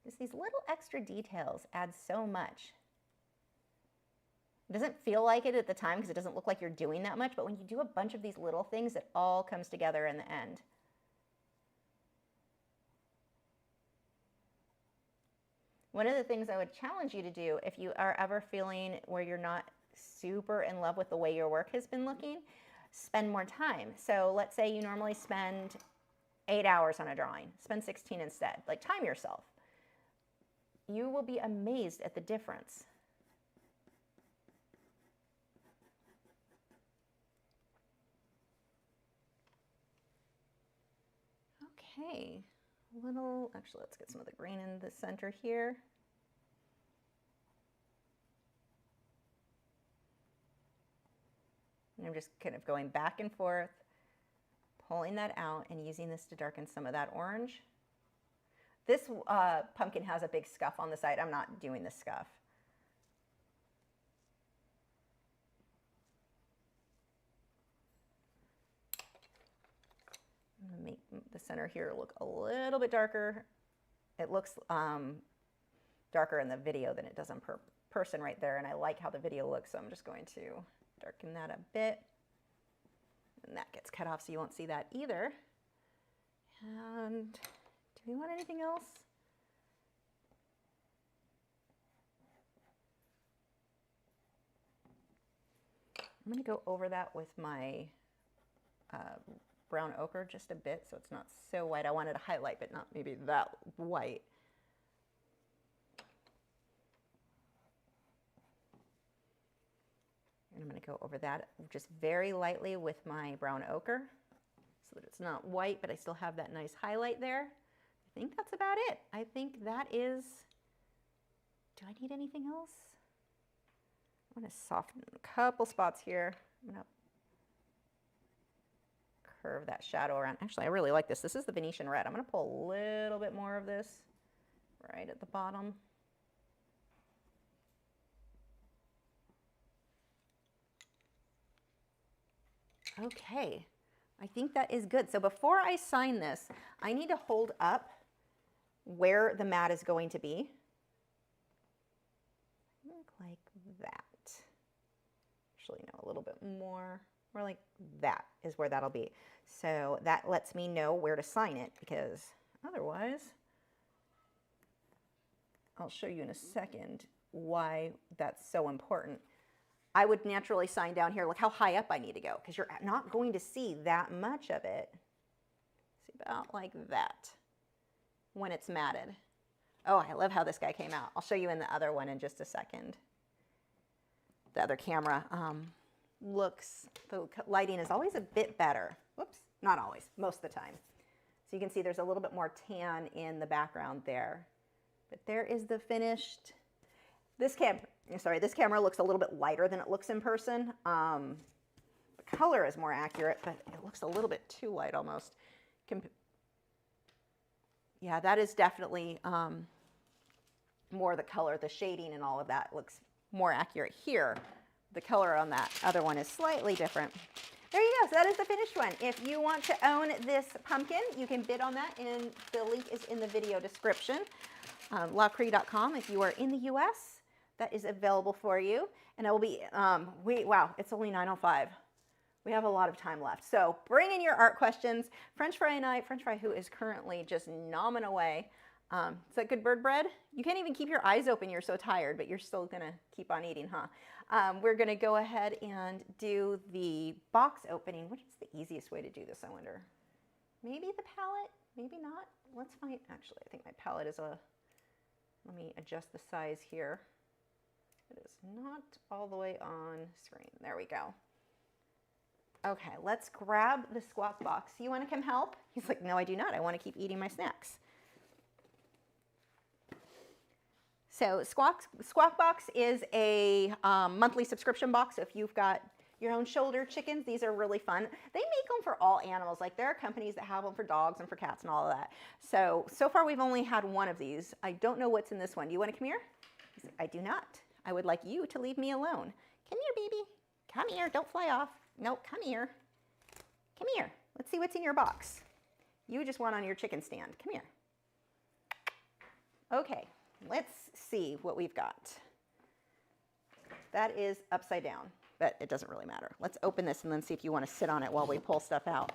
Just these little extra details add so much. It doesn't feel like it at the time because it doesn't look like you're doing that much, but when you do a bunch of these little things, it all comes together in the end. One of the things I would challenge you to do if you are ever feeling where you're not super in love with the way your work has been looking, spend more time. So let's say you normally spend 8 hours on a drawing, spend 16 instead. Like, time yourself. You will be amazed at the difference. Okay, actually let's get some of the green in the center here. And I'm just kind of going back and forth, pulling that out and using this to darken some of that orange. This pumpkin has a big scuff on the side. I'm not doing the scuff. I'm going to make the center here look a little bit darker. It looks darker in the video than it does in person right there, and I like how the video looks, so I'm just going to darken that a bit. And that gets cut off so you won't see that either. And do we want anything else? I'm going to go over that with my brown ochre just a bit so it's not so white. I wanted to highlight, but not maybe that white. And I'm going to go over that just very lightly with my brown ochre so that it's not white, but I still have that nice highlight there. I think that's about it. I think that is Do I need anything else? I'm going to soften a couple spots here. I'm going to curve that shadow around. Actually, I really like this. This is the Venetian red. I'm going to pull a little bit more of this right at the bottom. Okay, I think that is good. So before I sign this, I need to hold up where the mat is going to be. Look like that. Actually, no, a little bit more. More like that is where that'll be. So that lets me know where to sign it, because otherwise, I'll show you in a second why that's so important. I would naturally sign down here. Look how high up I need to go, because you're not going to see that much of it. See, about like that when it's matted. Oh, I love how this guy came out. I'll show you in the other one in just a second. The other camera looks, the lighting is always a bit better. Whoops, not always, most of the time. So you can see there's a little bit more tan in the background there. But there is the finished. This camera looks a little bit lighter than it looks in person. The color is more accurate, but it looks a little bit too light almost. Yeah, that is definitely more the color, the shading and all of that looks more accurate here. The color on that other one is slightly different. There you go, so that is the finished one. If you want to own this pumpkin, you can bid on that, and the link is in the video description. Lachri.com. If you are in the US, that is available for you. And I will be, wow, it's only 9:05. We have a lot of time left. So bring in your art questions. French Fry and I, French Fry who is currently just nomming away. Is that good bird bread? You can't even keep your eyes open, you're so tired, but you're still gonna keep on eating, huh? We're gonna go ahead and do the box opening. What is the easiest way to do this, I wonder? Maybe the palette, maybe not. Let's find, actually, I think my palette is let me adjust the size here. It is not all the way on screen. There we go. Okay, let's grab the Squawk Box. You want to come help? He's like, no, I do not. I want to keep eating my snacks. So Squawk Box is a monthly subscription box. So if you've got your own shoulder chickens, these are really fun. They make them for all animals. Like there are companies that have them for dogs and for cats and all of that. So far we've only had one of these. I don't know what's in this one. Do you want to come here? He's like, I do not. I would like you to leave me alone. Come here, baby. Come here. Don't fly off. No, come here. Come here. Let's see what's in your box. You just want on your chicken stand. Come here. Okay, let's see what we've got. That is upside down, but it doesn't really matter. Let's open this and then see if you want to sit on it while we pull stuff out.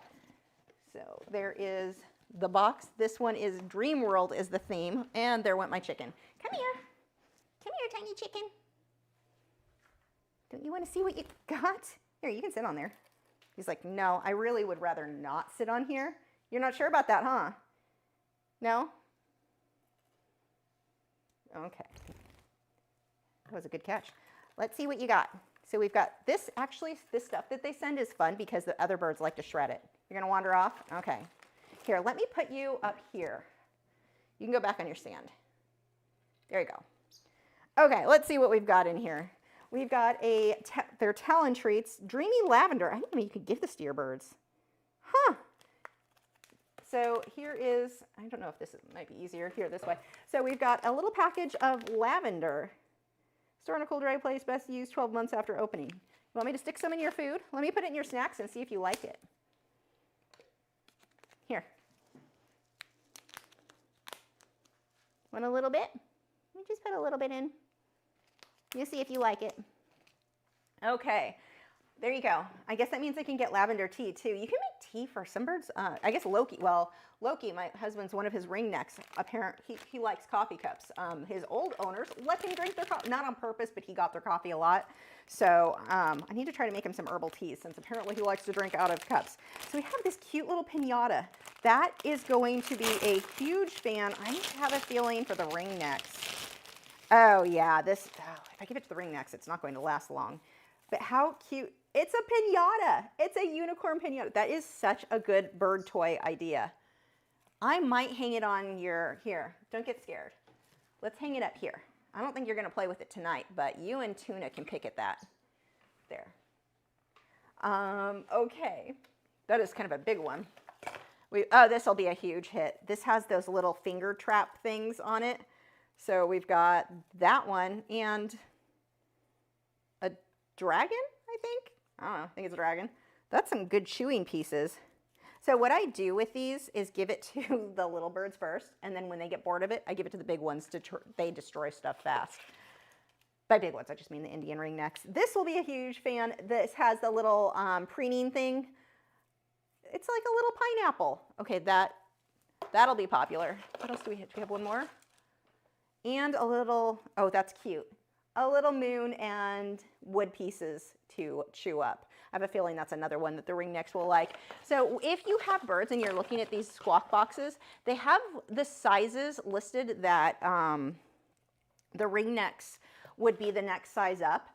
So there is the box. This one is Dream World is the theme, and there went my chicken. Come here. Come here, tiny chicken. Don't you want to see what you got? Here, you can sit on there. He's like, no, I really would rather not sit on here. You're not sure about that, huh? No? Okay. That was a good catch. Let's see what you got. So we've got this, actually, this stuff that they send is fun because the other birds like to shred it. You're going to wander off? Okay. Here, let me put you up here. You can go back on your stand. There you go. Okay, let's see what we've got in here. We've got their Talon Treats, Dreamy Lavender. I didn't know you could give this to your birds. Huh. So here is, I don't know if this might be easier, here this way. So we've got a little package of lavender. Store in a cool, dry place, best used 12 months after opening. You want me to stick some in your food? Let me put it in your snacks and see if you like it. Here. Want a little bit? Let me just put a little bit in. You see if you like it. Okay, there you go. I guess that means I can get lavender tea too. You can make tea for some birds. I guess Loki, well, Loki, my husband's one of his ring necks. Apparently, he likes coffee cups. His old owners let him drink their coffee, not on purpose, but he got their coffee a lot. So I need to try to make him some herbal teas since apparently he likes to drink out of cups. So we have this cute little piñata. That is going to be a huge fan. I have a feeling for the ring necks. Oh yeah, this, if I give it to the ring necks, it's not going to last long. But how cute. It's a piñata. It's a unicorn piñata. That is such a good bird toy idea. I might hang it on your, here, don't get scared. Let's hang it up here. I don't think you're going to play with it tonight, but you and Tuna can pick at that. There. Okay. That is kind of a big one. Oh, this will be a huge hit. This has those little finger trap things on it. So we've got that one and a dragon, I think. I don't know. I think it's a dragon. That's some good chewing pieces. So what I do with these is give it to the little birds first, and then when they get bored of it, I give it to the big ones. They destroy stuff fast. By big ones, I just mean the Indian ringnecks. This will be a huge fan. This has the little preening thing. It's like a little pineapple. Okay, that'll be popular. What else do we have? Do we have one more? And a little, oh, that's cute. A little moon and wood pieces to chew up. I have a feeling that's another one that the ringnecks will like. So if you have birds and you're looking at these squawk boxes, they have the sizes listed that the ringnecks would be the next size up.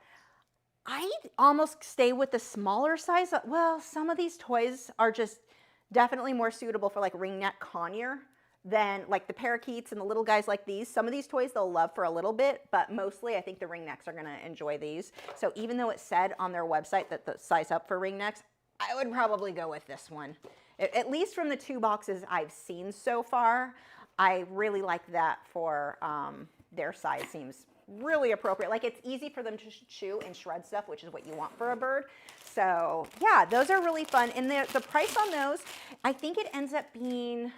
I'd almost stay with the smaller size. Well, some of these toys are just definitely more suitable for like ringneck conure than like the parakeets and the little guys like these. Some of these toys they'll love for a little bit, but mostly I think the ringnecks are gonna enjoy these. So even though it said on their website that the size up for ringnecks, I would probably go with this one. At least from the 2 boxes I've seen so far, I really like that for their size. Seems really appropriate. Like it's easy for them to chew and shred stuff, which is what you want for a bird. So yeah, those are really fun. And the price on those, I think it ends up being,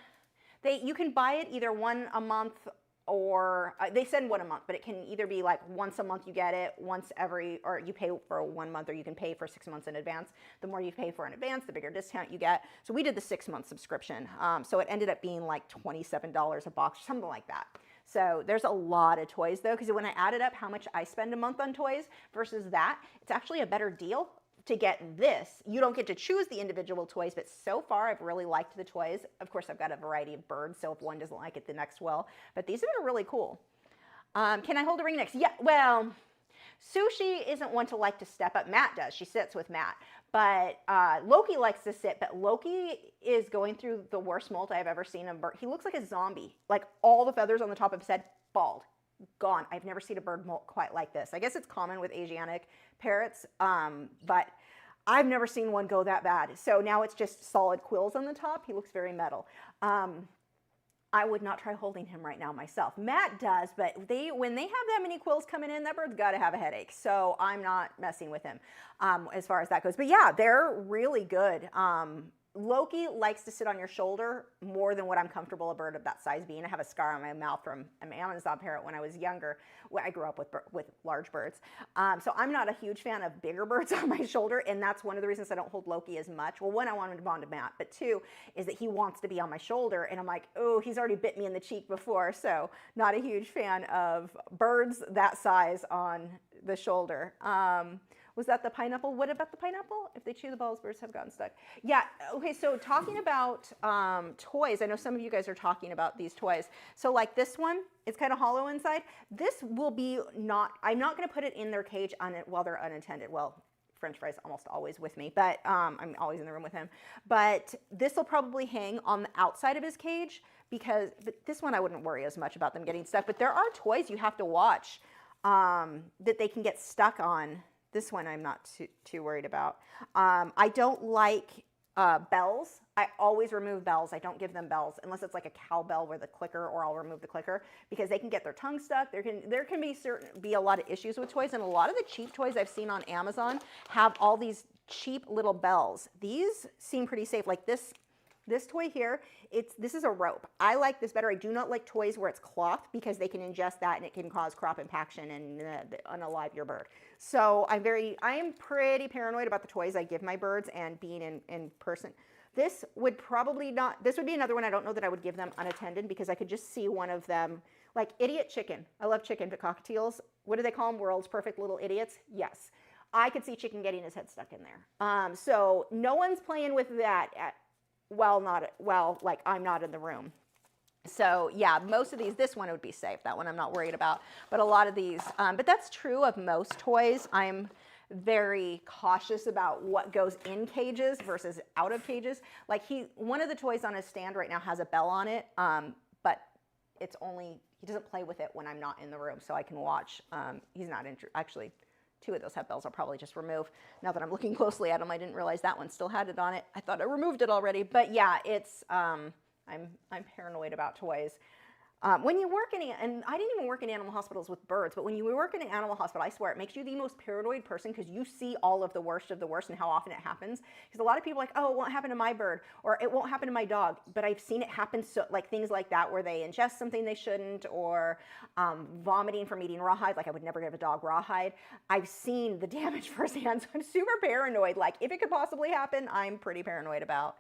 you can buy it either one a month or they said 1 a month, but it can either be like once a month you get it, or you pay for 1 month, or you can pay for 6 months in advance. The more you pay for in advance, the bigger discount you get. So we did the 6-month subscription. So it ended up being like $27 a box or something like that. So there's a lot of toys though, because when I added up how much I spend a month on toys versus that, it's actually a better deal to get this. You don't get to choose the individual toys, but so far I've really liked the toys. Of course, I've got a variety of birds, so if one doesn't like it, the next will. But these are really cool. Can I hold a ring next? Yeah, well, Sushi isn't one to like to step up. Matt does. She sits with Matt. But Loki likes to sit, but Loki is going through the worst molt I've ever seen him. He looks like a zombie. Like all the feathers on the top of his head, bald, gone. I've never seen a bird molt quite like this. I guess it's common with Asiatic parrots, but I've never seen one go that bad. So now it's just solid quills on the top. He looks very metal. I would not try holding him right now myself. Matt does, but when they have that many quills coming in, that bird's got to have a headache. So I'm not messing with him as far as that goes. But yeah, they're really good. Loki likes to sit on your shoulder more than what I'm comfortable a bird of that size being. I have a scar on my mouth from an Amazon parrot when I was younger. I grew up with large birds. So I'm not a huge fan of bigger birds on my shoulder, and that's one of the reasons I don't hold Loki as much. Well, one, I want him to bond to Matt, but two is that he wants to be on my shoulder, and I'm like, oh, he's already bit me in the cheek before, so not a huge fan of birds that size on the shoulder. Was that the pineapple? What about the pineapple? If they chew the balls, birds have gotten stuck. Yeah, okay, so talking about toys, I know some of you guys are talking about these toys. So like this one, it's kind of hollow inside. This will be I'm not gonna put it in their cage while they're unattended. Well, French fries almost always with me, but I'm always in the room with him. But this will probably hang on the outside of his cage but this one I wouldn't worry as much about them getting stuck. But there are toys you have to watch that they can get stuck on. This one I'm not too worried about. I don't like bells. I always remove bells. I don't give them bells unless it's like a cowbell with a clicker, or I'll remove the clicker because they can get their tongue stuck. There can be a lot of issues with toys, and a lot of the cheap toys I've seen on Amazon have all these cheap little bells. These seem pretty safe. Like this toy here, this is a rope. I like this better. I do not like toys where it's cloth because they can ingest that and it can cause crop impaction and unalive your bird. So I am pretty paranoid about the toys I give my birds and being in person. This would be another one I don't know that I would give them unattended because I could just see one of them, like idiot chicken. I love chicken, but cockatiels, what do they call them? World's perfect little idiots? Yes. I could see chicken getting his head stuck in there. So no one's playing with that like I'm not in the room. So yeah, most of these, this one would be safe. That one I'm not worried about. But a lot of these, but that's true of most toys. I'm very cautious about what goes in cages versus out of cages. Like one of the toys on his stand right now has a bell on it, but it's only, he doesn't play with it when I'm not in the room, so I can watch. He's not actually, 2 of those have bells I'll probably just remove. Now that I'm looking closely at them, I didn't realize that one still had it on it. I thought I removed it already, but yeah, it's, I'm paranoid about toys. When you work and I didn't even work in animal hospitals with birds, but when you work in an animal hospital, I swear it makes you the most paranoid person because you see all of the worst and how often it happens. Because a lot of people are like, oh, it won't happen to my bird or it won't happen to my dog. But I've seen it happen, so like things like that where they ingest something they shouldn't, or vomiting from eating rawhide. Like I would never give a dog rawhide. I've seen the damage firsthand, so I'm super paranoid. Like if it could possibly happen, I'm pretty paranoid about.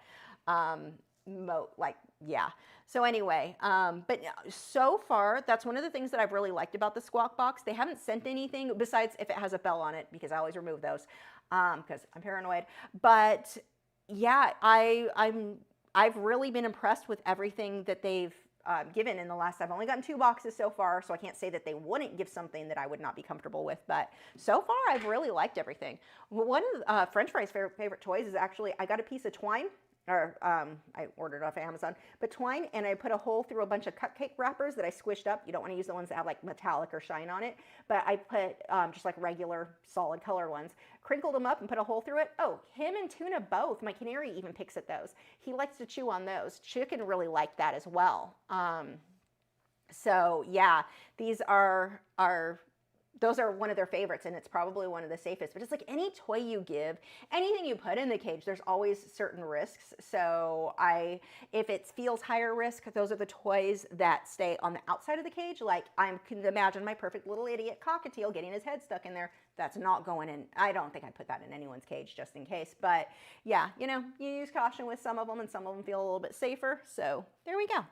Yeah. So anyway, but so far, that's one of the things that I've really liked about the Squawk Box. They haven't sent anything besides if it has a bell on it, because I always remove those because I'm paranoid. But yeah, I've really been impressed with everything that they've given in the last. I've only gotten 2 boxes so far, so I can't say that they wouldn't give something that I would not be comfortable with. But so far, I've really liked everything. One of French Fry's favorite toys is actually, I got a piece of twine. Or I ordered off Amazon, but twine, and I put a hole through a bunch of cupcake wrappers that I squished up. You don't want to use the ones that have like metallic or shine on it, but I put just like regular solid color ones, crinkled them up and put a hole through it. Oh, him and Tuna both. My canary even picks at those. He likes to chew on those. Chicken really liked that as well. So yeah, these are those are one of their favorites, and it's probably one of the safest. But it's like any toy you give, anything you put in the cage, there's always certain risks. So if it feels higher risk, those are the toys that stay on the outside of the cage. Like I can imagine my perfect little idiot cockatiel getting his head stuck in there. That's not going in. I don't think I'd put that in anyone's cage just in case. But yeah, you know, you use caution with some of them, and some of them feel a little bit safer. So there we go.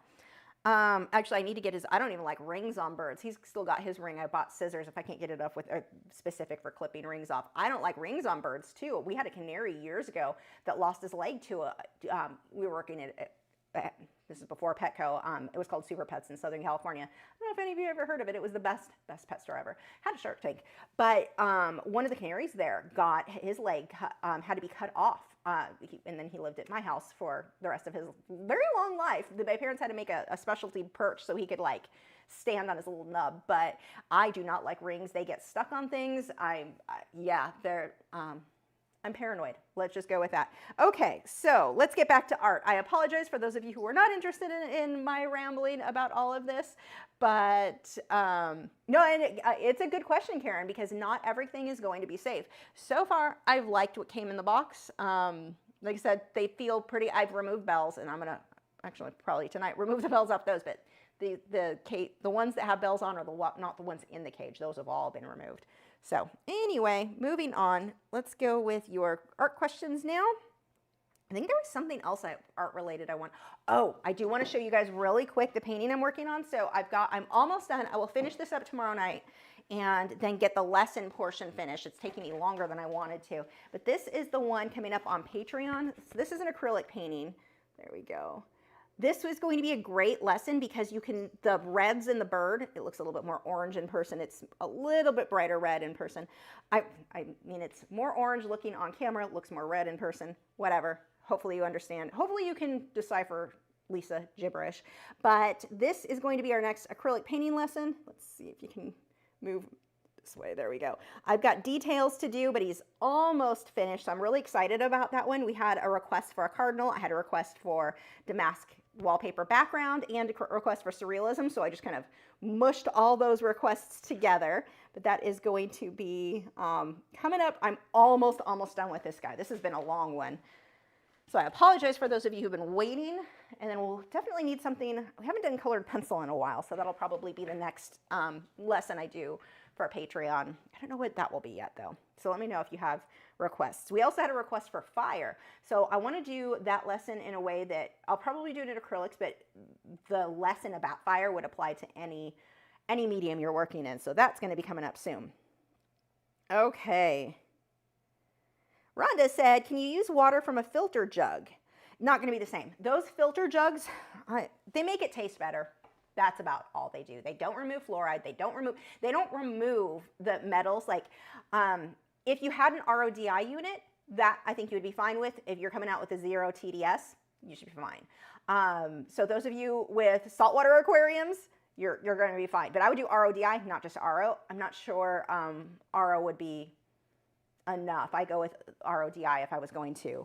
Actually, I need to get his, I don't even like rings on birds. He's still got his ring. I bought scissors if I can't get it up with specific for clipping rings off. I don't like rings on birds too. We had a canary years ago that lost his leg to we were working at this is before Petco. It was called Super Pets in Southern California. I don't know if any of you ever heard of it. It was the best pet store ever. Had a Shark Tank. But one of the canaries there got his leg had to be cut off. And then he lived at my house for the rest of his very long life. My parents had to make a specialty perch so he could like stand on his little nub. But I do not like rings. They get stuck on things. I'm paranoid. Let's just go with that. Okay, so let's get back to art. I apologize for those of you who are not interested in my rambling about all of this, but no, and it's a good question, Karen, because not everything is going to be safe. So far, I've liked what came in the box. Like I said, they feel pretty. I've removed bells, and I'm gonna actually probably tonight remove the bells off those, but the ones that have bells on are not the ones in the cage. Those have all been removed. So anyway, moving on, let's go with your art questions now. I think there was something else art related I want. Oh, I do want to show you guys really quick the painting I'm working on. So I'm almost done. I will finish this up tomorrow night and then get the lesson portion finished. It's taking me longer than I wanted to. But this is the one coming up on Patreon. So this is an acrylic painting. There we go. This was going to be a great lesson because the reds in the bird, it looks a little bit more orange in person. It's a little bit brighter red in person. I mean, it's more orange looking on camera. It looks more red in person, whatever. Hopefully you understand. Hopefully you can decipher Lisa gibberish. But this is going to be our next acrylic painting lesson. Let's see if you can move this way. There we go. I've got details to do, but he's almost finished. So I'm really excited about that one. We had a request for a cardinal. I had a request for damask wallpaper background and a request for surrealism. So I just kind of mushed all those requests together. But that is going to be coming up. I'm almost done with this guy. This has been a long one. So I apologize for those of you who've been waiting. And then we'll definitely need something. We haven't done colored pencil in a while, so that'll probably be the next lesson I do for Patreon. I don't know what that will be yet though. So let me know if you have requests. We also had a request for fire. So I want to do that lesson in a way that I'll probably do it in acrylics, but the lesson about fire would apply to any medium you're working in. So that's going to be coming up soon. Okay. Rhonda said, can you use water from a filter jug? Not going to be the same. Those filter jugs, they make it taste better. That's about all they do. They don't remove fluoride. They don't remove the metals. Like if you had an RODI unit, that I think you would be fine with. If you're coming out with a 0 TDS, you should be fine. So those of you with saltwater aquariums, you're going to be fine. But I would do RODI, not just RO. I'm not sure RO would be enough. I go with RODI if I was going to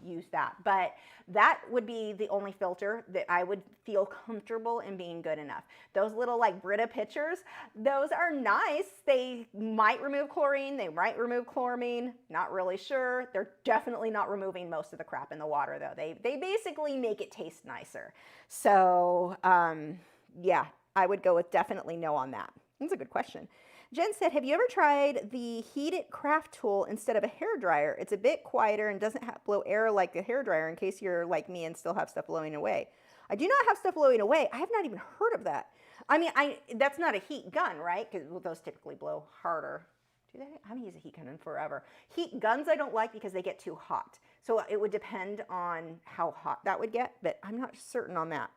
use that. But that would be the only filter that I would feel comfortable in being good enough. Those little like Brita pitchers, those are nice. They might remove chlorine. They might remove chloramine. Not really sure. They're definitely not removing most of the crap in the water though. They basically make it taste nicer. So yeah, I would go with definitely no on that. That's a good question. Jen said, have you ever tried the heated craft tool instead of a hairdryer? It's a bit quieter and doesn't blow air like the hairdryer in case you're like me and still have stuff blowing away. I do not have stuff blowing away. I have not even heard of that. I mean, that's not a heat gun, right? Because those typically blow harder. Do they? I haven't used a heat gun in forever. Heat guns I don't like because they get too hot. So it would depend on how hot that would get, but I'm not certain on that.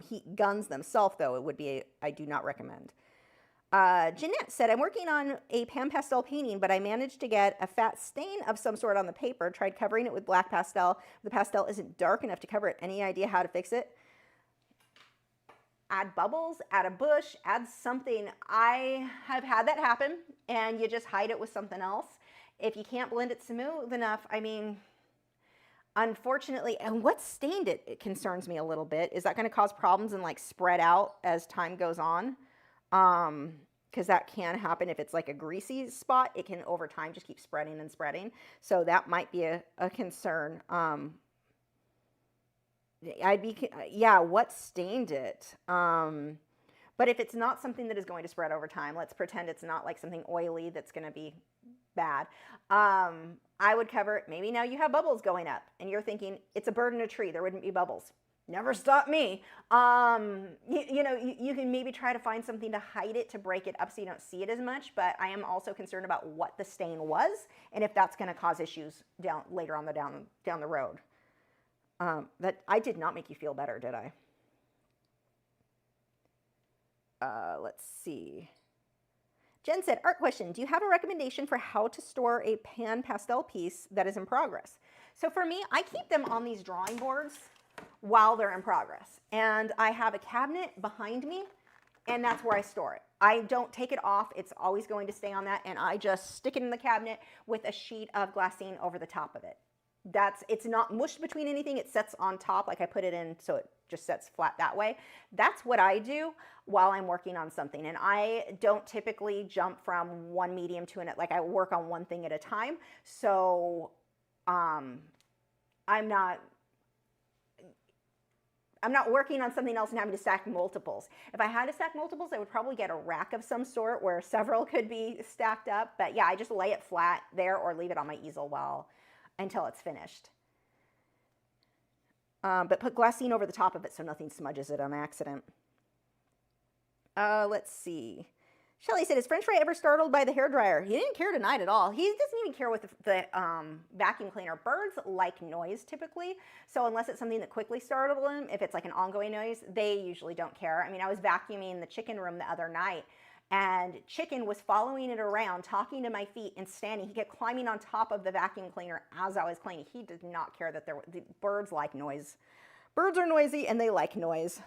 Heat guns themselves, though, it would be, I do not recommend. Jeanette said, I'm working on a pan pastel painting, but I managed to get a fat stain of some sort on the paper. Tried covering it with black pastel. The pastel isn't dark enough to cover it. Any idea how to fix it? Add bubbles, add a bush, add something. I have had that happen, and you just hide it with something else. If you can't blend it smooth enough, I mean, unfortunately, and what stained it, it concerns me a little bit. Is that going to cause problems and like spread out as time goes on? Because that can happen if it's like a greasy spot. It can over time just keep spreading and spreading. So that might be a concern. Yeah, what stained it? But if it's not something that is going to spread over time, let's pretend it's not like something oily that's going to be bad. I would cover it. Maybe now you have bubbles going up and you're thinking it's a bird in a tree. There wouldn't be bubbles. Never stopped me. You can maybe try to find something to hide it, to break it up so you don't see it as much, but I am also concerned about what the stain was and if that's going to cause issues later on down the road. That I did not make you feel better, did I? Let's see. Jen said, art question, do you have a recommendation for how to store a pan pastel piece that is in progress? So for me, I keep them on these drawing boards while they're in progress. And I have a cabinet behind me, and that's where I store it. I don't take it off. It's always going to stay on that, and I just stick it in the cabinet with a sheet of glassine over the top of it. It's not mushed between anything. It sets on top, like I put it in, so it just sets flat that way. That's what I do while I'm working on something. And I don't typically jump from one medium to another. Like I work on one thing at a time. So I'm not working on something else and having to stack multiples. If I had to stack multiples, I would probably get a rack of some sort where several could be stacked up. But yeah, I just lay it flat there or leave it on my easel until it's finished. But put glassine over the top of it so nothing smudges it on accident. Let's see. Shelly said, is French Fry ever startled by the hairdryer? He didn't care tonight at all. He doesn't even care with the vacuum cleaner. Birds like noise typically. So unless it's something that quickly startled him, if it's like an ongoing noise, they usually don't care. I mean, I was vacuuming the chicken room the other night, and Chicken was following it around, talking to my feet and standing. He kept climbing on top of the vacuum cleaner as I was cleaning. He did not care that the birds like noise. Birds are noisy and they like noise,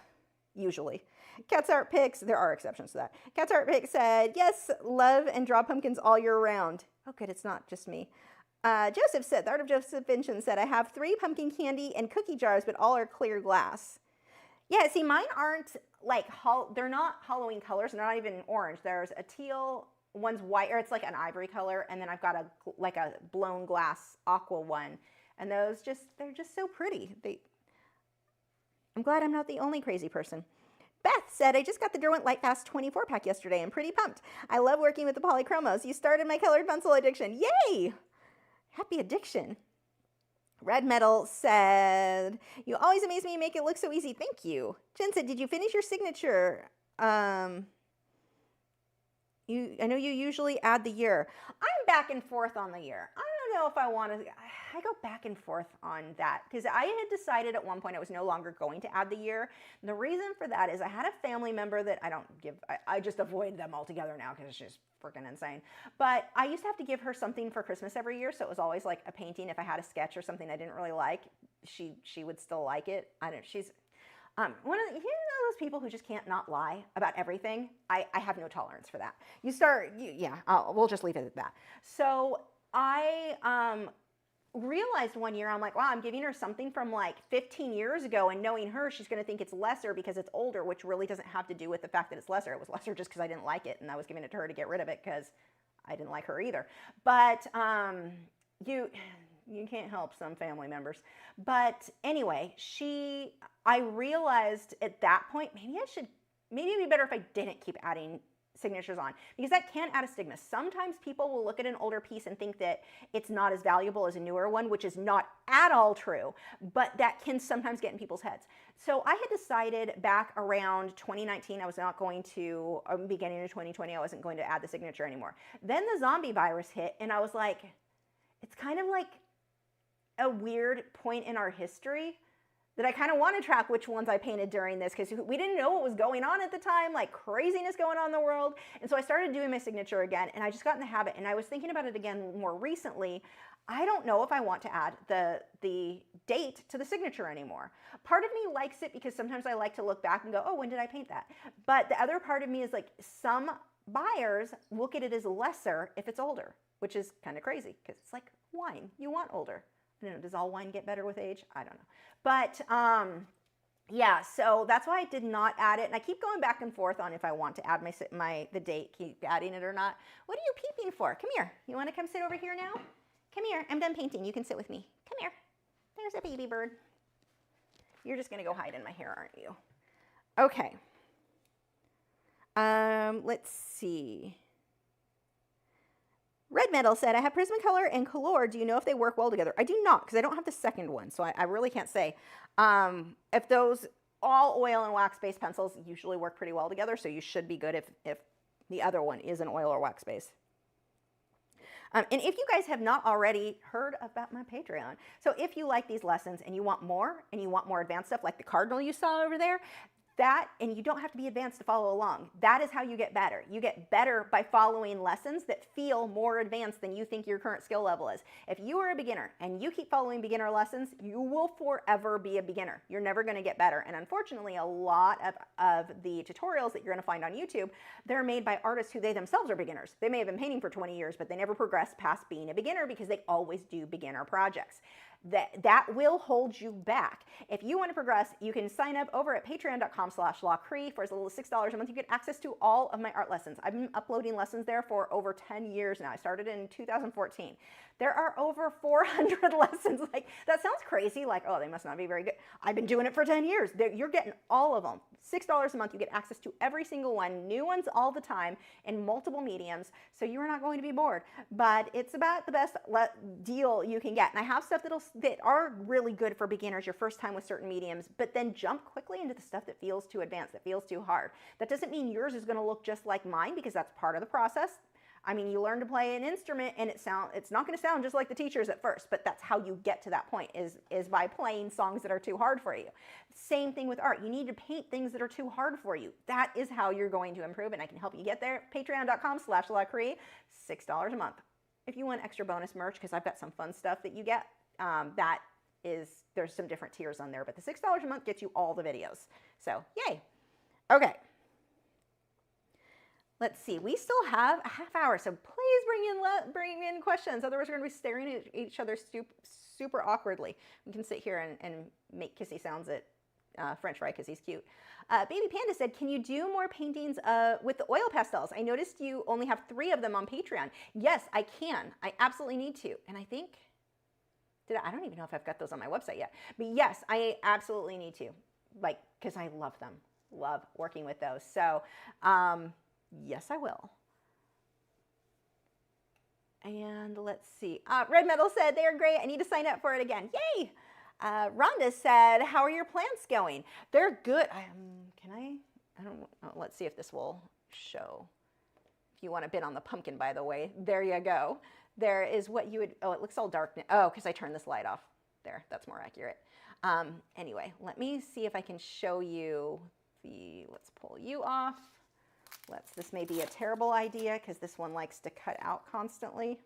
usually. Cat's Art Picks, there are exceptions to that. Cat's Art Picks said, yes, love and draw pumpkins all year round. Oh, good, it's not just me. Joseph said, the Art of Joseph Vincent said, I have 3 pumpkin candy and cookie jars, but all are clear glass. Yeah, see, mine aren't like, they're not Halloween colors. They're not even orange. There's a teal, one's white, or it's like an ivory color, and then I've got a blown glass aqua one. And those they're just so pretty. I'm glad I'm not the only crazy person. Beth said, I just got the Derwent Lightfast 24 pack yesterday. I'm pretty pumped. I love working with the polychromos. You started my colored pencil addiction. Yay! Happy addiction. Red Metal said, you always amaze me and make it look so easy. Thank you. Jen said, did you finish your signature? I know you usually add the year. I'm back and forth on the year. I don't know if I want to, I go back and forth on that because I had decided at one point I was no longer going to add the year. And the reason for that is I had a family member that I just avoid them altogether now because it's just freaking insane. But I used to have to give her something for Christmas every year. So it was always like a painting. If I had a sketch or something I didn't really like, she would still like it. I don't know. She's, here's a those people who just can't not lie about everything. I have no tolerance for that. We'll just leave it at that. So I realized one year, I'm like, wow, I'm giving her something from like 15 years ago, and knowing her, she's going to think it's lesser because it's older, which really doesn't have to do with the fact that it's lesser. It was lesser just because I didn't like it, and I was giving it to her to get rid of it because I didn't like her either. But you can't help some family members. But anyway, I realized at that point, maybe it'd be better if I didn't keep adding signatures on, because that can add a stigma. Sometimes people will look at an older piece and think that it's not as valuable as a newer one, which is not at all true, but that can sometimes get in people's heads. So I had decided back around 2019, I was not going to, beginning of 2020, I wasn't going to add the signature anymore. Then the zombie virus hit, and I was like, it's kind of like a weird point in our history that I kind of want to track which ones I painted during this, because we didn't know what was going on at the time, like craziness going on in the world. And so I started doing my signature again, and I just got in the habit, and I was thinking about it again more recently. I don't know if I want to add the date to the signature anymore. Part of me likes it because sometimes I like to look back and go, oh, when did I paint that? But the other part of me is like, some buyers look at it as lesser if it's older, which is kind of crazy because it's like wine. You want older. I don't know, does all wine get better with age? I don't know. But yeah, so that's why I did not add it. And I keep going back and forth on if I want to add the date, keep adding it or not. What are you peeping for? Come here. You want to come sit over here now? Come here. I'm done painting. You can sit with me. Come here. There's a baby bird. You're just going to go hide in my hair, aren't you? Okay. Let's see. Red Metal said, I have Prismacolor and Color. Do you know if they work well together? I do not, because I don't have the second one, so I really can't say. If those all oil and wax-based pencils usually work pretty well together, so you should be good if the other one is an oil or wax base. And if you guys have not already heard about my Patreon, so if you like these lessons and you want more advanced stuff like the cardinal you saw over there, and you don't have to be advanced to follow along. That is how you get better. You get better by following lessons that feel more advanced than you think your current skill level is. If you are a beginner and you keep following beginner lessons, you will forever be a beginner. You're never going to get better. And unfortunately, a lot of the tutorials that you're going to find on YouTube, they're made by artists who they themselves are beginners. They may have been painting for 20 years, but they never progress past being a beginner because they always do beginner projects. That will hold you back. If you want to progress, you can sign up over at patreon.com/Lachri. For as little as $6 a month, you get access to all of my art lessons. I've been uploading lessons there for over 10 years now. I started in 2014. There are over 400 lessons. Like, that sounds crazy, like, oh, they must not be very good. I've been doing it for 10 years. You're getting all of them. $6 a month, you get access to every single one, new ones all the time in multiple mediums, so you are not going to be bored. But it's about the best deal you can get. And I have stuff that are really good for beginners, your first time with certain mediums, but then jump quickly into the stuff that feels too advanced, that feels too hard. That doesn't mean yours is going to look just like mine, because that's part of the process. I mean, you learn to play an instrument and it's not going to sound just like the teachers at first, but that's how you get to that point, is by playing songs that are too hard for you. Same thing with art. You need to paint things that are too hard for you. That is how you're going to improve, and I can help you get there. Patreon.com/Lachri, $6 a month. If you want extra bonus merch, because I've got some fun stuff that you get, there's some different tiers on there, but the $6 a month gets you all the videos. So, yay. Okay. Let's see, we still have a half hour, so please bring in questions. Otherwise, we're going to be staring at each other super awkwardly. We can sit here and make kissy sounds at French Fry because he's cute. Baby Panda said, can you do more paintings with the oil pastels? I noticed you only have 3 of them on Patreon. Yes, I can. I absolutely need to. And I think, I don't even know if I've got those on my website yet. But yes, I absolutely need to, like, because I love them. Love working with those. So, yes, I will. And let's see. Red Metal said, they're great. I need to sign up for it again. Yay! Rhonda said, how are your plants going? They're good. Let's see if this will show. If you want to bid on the pumpkin, by the way, there you go. There is what you would, oh, it looks all dark now. Oh, because I turned this light off. There, that's more accurate. Anyway, let me see if I can show you let's pull you off. This may be a terrible idea because this one likes to cut out constantly,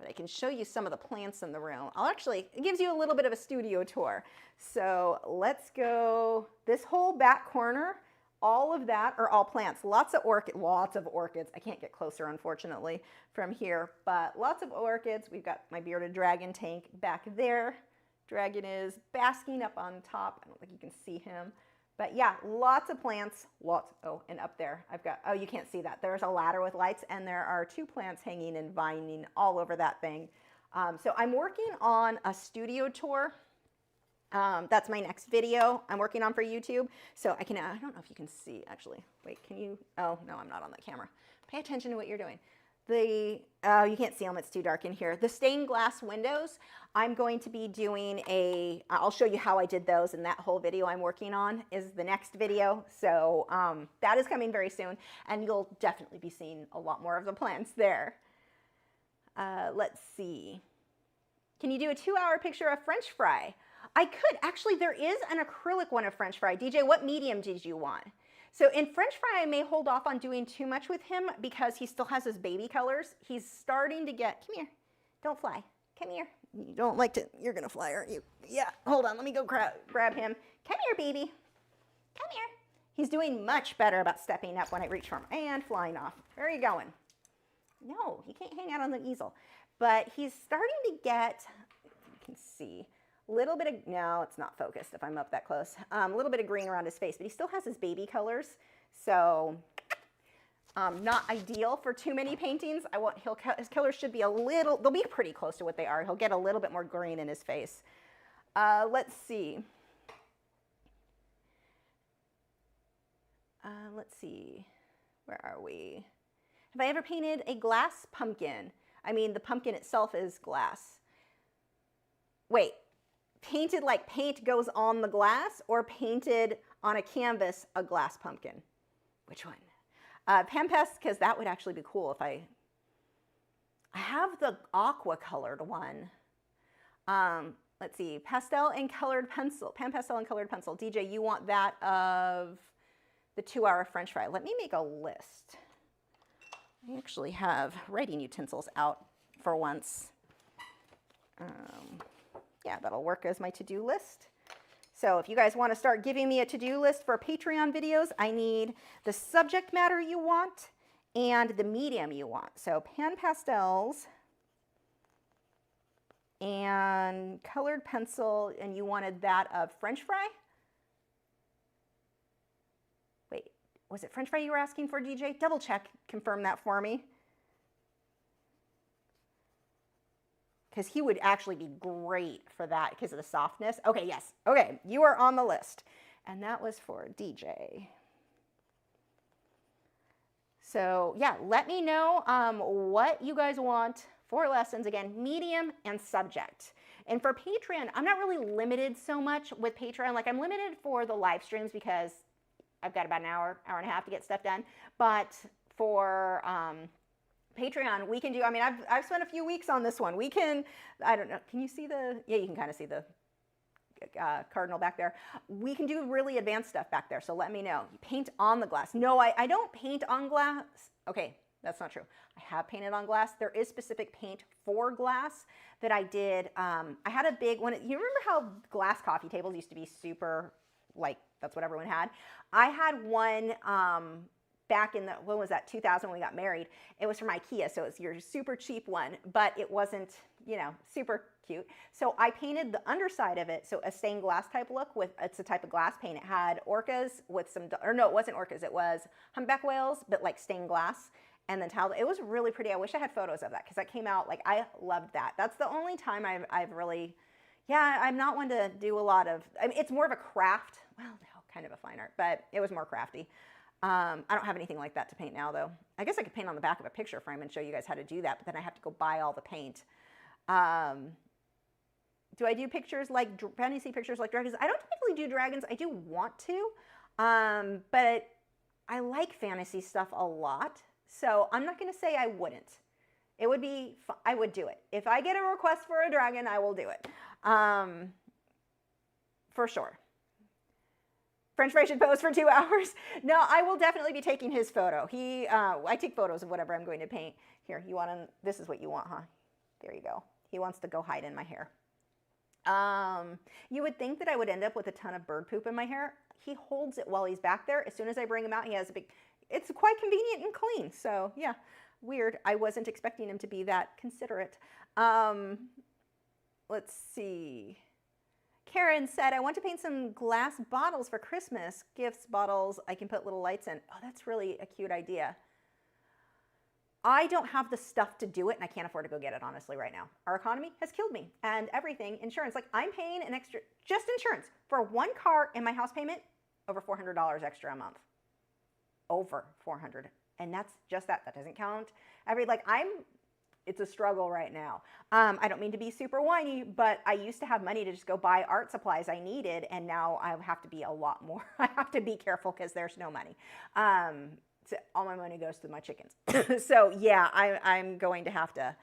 but I can show you some of the plants in the room. It gives you a little bit of a studio tour. So let's go, this whole back corner, all of that are all plants. Lots of orchids. I can't get closer, unfortunately, from here, but lots of orchids. We've got my bearded dragon tank back there. Dragon is basking up on top. I don't think you can see him. But yeah, lots of plants, oh, and up there, oh, you can't see that. There's a ladder with lights, and there are 2 plants hanging and vining all over that thing. So I'm working on a studio tour. That's my next video I'm working on for YouTube. So I don't know if you can see, actually. Wait, can you? Oh, no, I'm not on the camera. Pay attention to what you're doing. You can't see them, it's too dark in here. The stained glass windows, I'm going to be doing I'll show you how I did those, and that whole video I'm working on is the next video. So that is coming very soon, and you'll definitely be seeing a lot more of the plants there. Let's see. Can you do a 2-hour picture of French fry? I could. Actually, there is an acrylic one of French fry. DJ, what medium did you want? So in French fry, I may hold off on doing too much with him because he still has his baby colors. He's starting to get, come here, don't fly, come here. You don't like to, you're gonna fly, aren't you? Yeah, hold on, let me go grab him. Come here, baby, come here. He's doing much better about stepping up when I reach for him and flying off. Where are you going? No, he can't hang out on the easel. But he's starting to get, you can see, a little bit of, no, it's not focused if I'm up that close. A little bit of green around his face, but he still has his baby colors. So not ideal for too many paintings. His colors should be they'll be pretty close to what they are. He'll get a little bit more green in his face. Let's see. Let's see, where are we? Have I ever painted a glass pumpkin? I mean, the pumpkin itself is glass. Wait. Painted like paint goes on the glass, or painted on a canvas a glass pumpkin? Which one? Pampest, because that would actually be cool if I have the aqua colored one. Let's see, pastel and colored pencil, pan pastel and colored pencil. DJ, you want that of the 2-hour French fry? Let me make a list. I actually have writing utensils out for once. Yeah, that'll work as my to-do list. So if you guys want to start giving me a to-do list for Patreon videos, I need the subject matter you want and the medium you want. So pan pastels and colored pencil, and you wanted that of French fry? Wait, was it French fry you were asking for, DJ? Double check, confirm that for me. Because he would actually be great for that because of the softness. Okay, yes. Okay, you are on the list. And that was for DJ. So yeah, let me know what you guys want for lessons. Again, medium and subject. And for Patreon, I'm not really limited so much with Patreon. Like, I'm limited for the live streams because I've got about an hour, hour and a half to get stuff done. But for Patreon, we can do, I mean, I've spent a few weeks on this one. We can, I don't know, can you see yeah, you can kind of see the cardinal back there. We can do really advanced stuff back there, so let me know. You paint on the glass. No, I don't paint on glass. Okay, that's not true. I have painted on glass. There is specific paint for glass that I did. I had a big one. You remember how glass coffee tables used to be super, like, that's what everyone had? I had one back in the, when was that, 2000 when we got married. It was from IKEA, so it's your super cheap one, but it wasn't, you know, super cute. So I painted the underside of it, so a stained glass type look with, it's a type of glass paint. It had orcas with some, or no, it wasn't orcas, it was humpback whales, but like stained glass, and then tile. It was really pretty. I wish I had photos of that because that came out, like, I loved that. That's the only time I've really, yeah, I'm not one to do a lot of, I mean, it's more of a craft. Well, no, kind of a fine art, but it was more crafty. I don't have anything like that to paint now, though. I guess I could paint on the back of a picture frame and show you guys how to do that, but then I have to go buy all the paint. Do I do pictures like, fantasy pictures like dragons? I don't typically do dragons. I do want to, but I like fantasy stuff a lot, so I'm not going to say I wouldn't. It would be, I would do it. If I get a request for a dragon, I will do it, for sure. French fry should pose for 2 hours. No, I will definitely be taking his photo. I take photos of whatever I'm going to paint. Here, you want to, this is what you want, huh? There you go. He wants to go hide in my hair. You would think that I would end up with a ton of bird poop in my hair. He holds it while he's back there. As soon as I bring him out, he has a big, it's quite convenient and clean. So yeah, weird. I wasn't expecting him to be that considerate. Let's see. Karen said, I want to paint some glass bottles for Christmas. Gifts, bottles, I can put little lights in. Oh, that's really a cute idea. I don't have the stuff to do it, and I can't afford to go get it, honestly, right now. Our economy has killed me, and everything, insurance. Like, I'm paying an extra, just insurance, for one car in my house payment, over $400 extra a month. Over $400. And that's just that. That doesn't count it's a struggle right now. I don't mean to be super whiny, but I used to have money to just go buy art supplies I needed, and now I have to be a lot more. I have to be careful because there's no money. So all my money goes to my chickens. So yeah, I'm going to have to,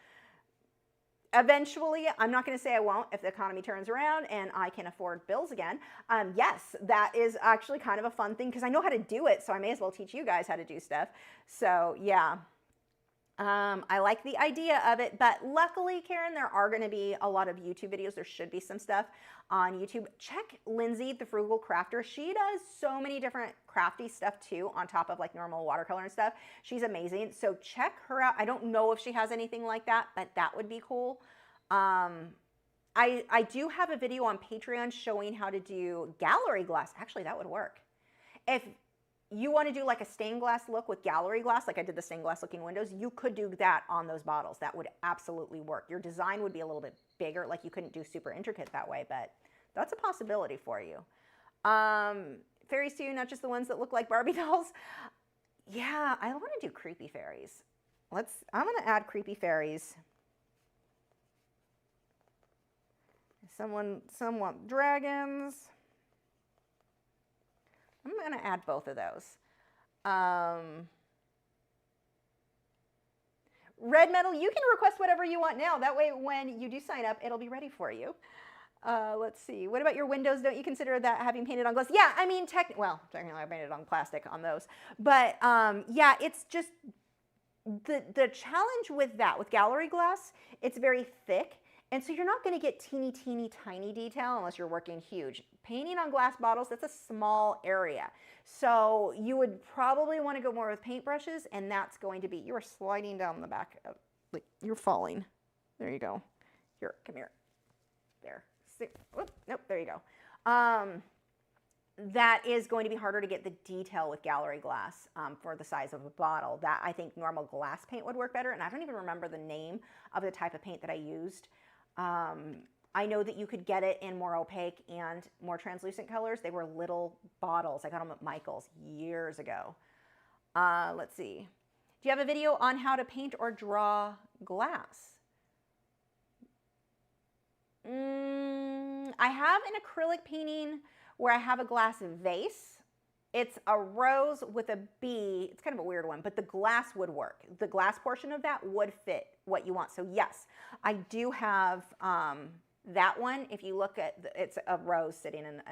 eventually, I'm not going to say I won't if the economy turns around and I can afford bills again. Yes, that is actually kind of a fun thing because I know how to do it, so I may as well teach you guys how to do stuff. So yeah. I like the idea of it, but luckily, Karen, there are going to be a lot of YouTube videos. There should be some stuff on YouTube. Check Lindsay, the Frugal Crafter. She does so many different crafty stuff too, on top of like normal watercolor and stuff. She's amazing. So check her out. I don't know if she has anything like that, but that would be cool. I do have a video on Patreon showing how to do gallery glass. Actually, that would work. If you want to do like a stained glass look with gallery glass, like I did the stained glass looking windows, you could do that on those bottles. That would absolutely work. Your design would be a little bit bigger, like you couldn't do super intricate that way, but that's a possibility for you. Fairies too, not just the ones that look like Barbie dolls. Yeah, I want to do creepy fairies. I'm going to add creepy fairies. Someone want dragons. I'm going to add both of those. Red metal, you can request whatever you want now. That way, when you do sign up, it'll be ready for you. Let's see. What about your windows? Don't you consider that having painted on glass? Yeah, I mean, technically I painted on plastic on those. But yeah, it's just the challenge with that, with gallery glass, it's very thick. And so you're not going to get teeny, teeny, tiny detail unless you're working huge. Painting on glass bottles, that's a small area. So you would probably want to go more with paintbrushes, and that's going to be, you are sliding down the back of, like, you're falling. There you go. Here, come here. There. Whoop, nope, there you go. That is going to be harder to get the detail with gallery glass for the size of a bottle. That, I think normal glass paint would work better, and I don't even remember the name of the type of paint that I used. I know that you could get it in more opaque and more translucent colors. They were little bottles. I got them at Michael's years ago. Let's see. Do you have a video on how to paint or draw glass? I have an acrylic painting where I have a glass vase. It's a rose with a bee. It's kind of a weird one, but the glass would work. The glass portion of that would fit what you want. So yes, I do have that one. If you look at, it's a rose sitting in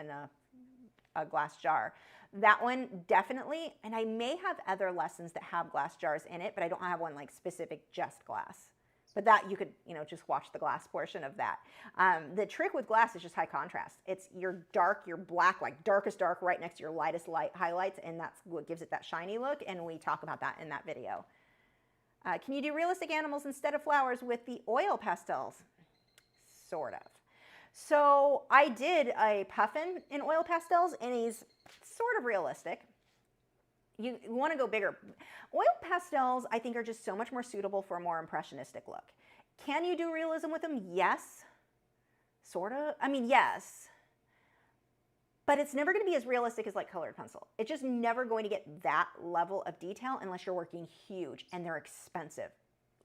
a glass jar. That one definitely, and I may have other lessons that have glass jars in it, but I don't have one like specific just glass. But that you could, just watch the glass portion of that. The trick with glass is just high contrast. It's your dark, your black, like darkest dark right next to your lightest light highlights, and that's what gives it that shiny look, and we talk about that in that video. Can you do realistic animals instead of flowers with the oil pastels? Sort of. So I did a puffin in oil pastels, and he's sort of realistic. You want to go bigger. Oil pastels, I think, are just so much more suitable for a more impressionistic look. Can you do realism with them? Yes. Sort of. I mean, yes. But it's never going to be as realistic as like colored pencil. It's just never going to get that level of detail unless you're working huge, and they're expensive.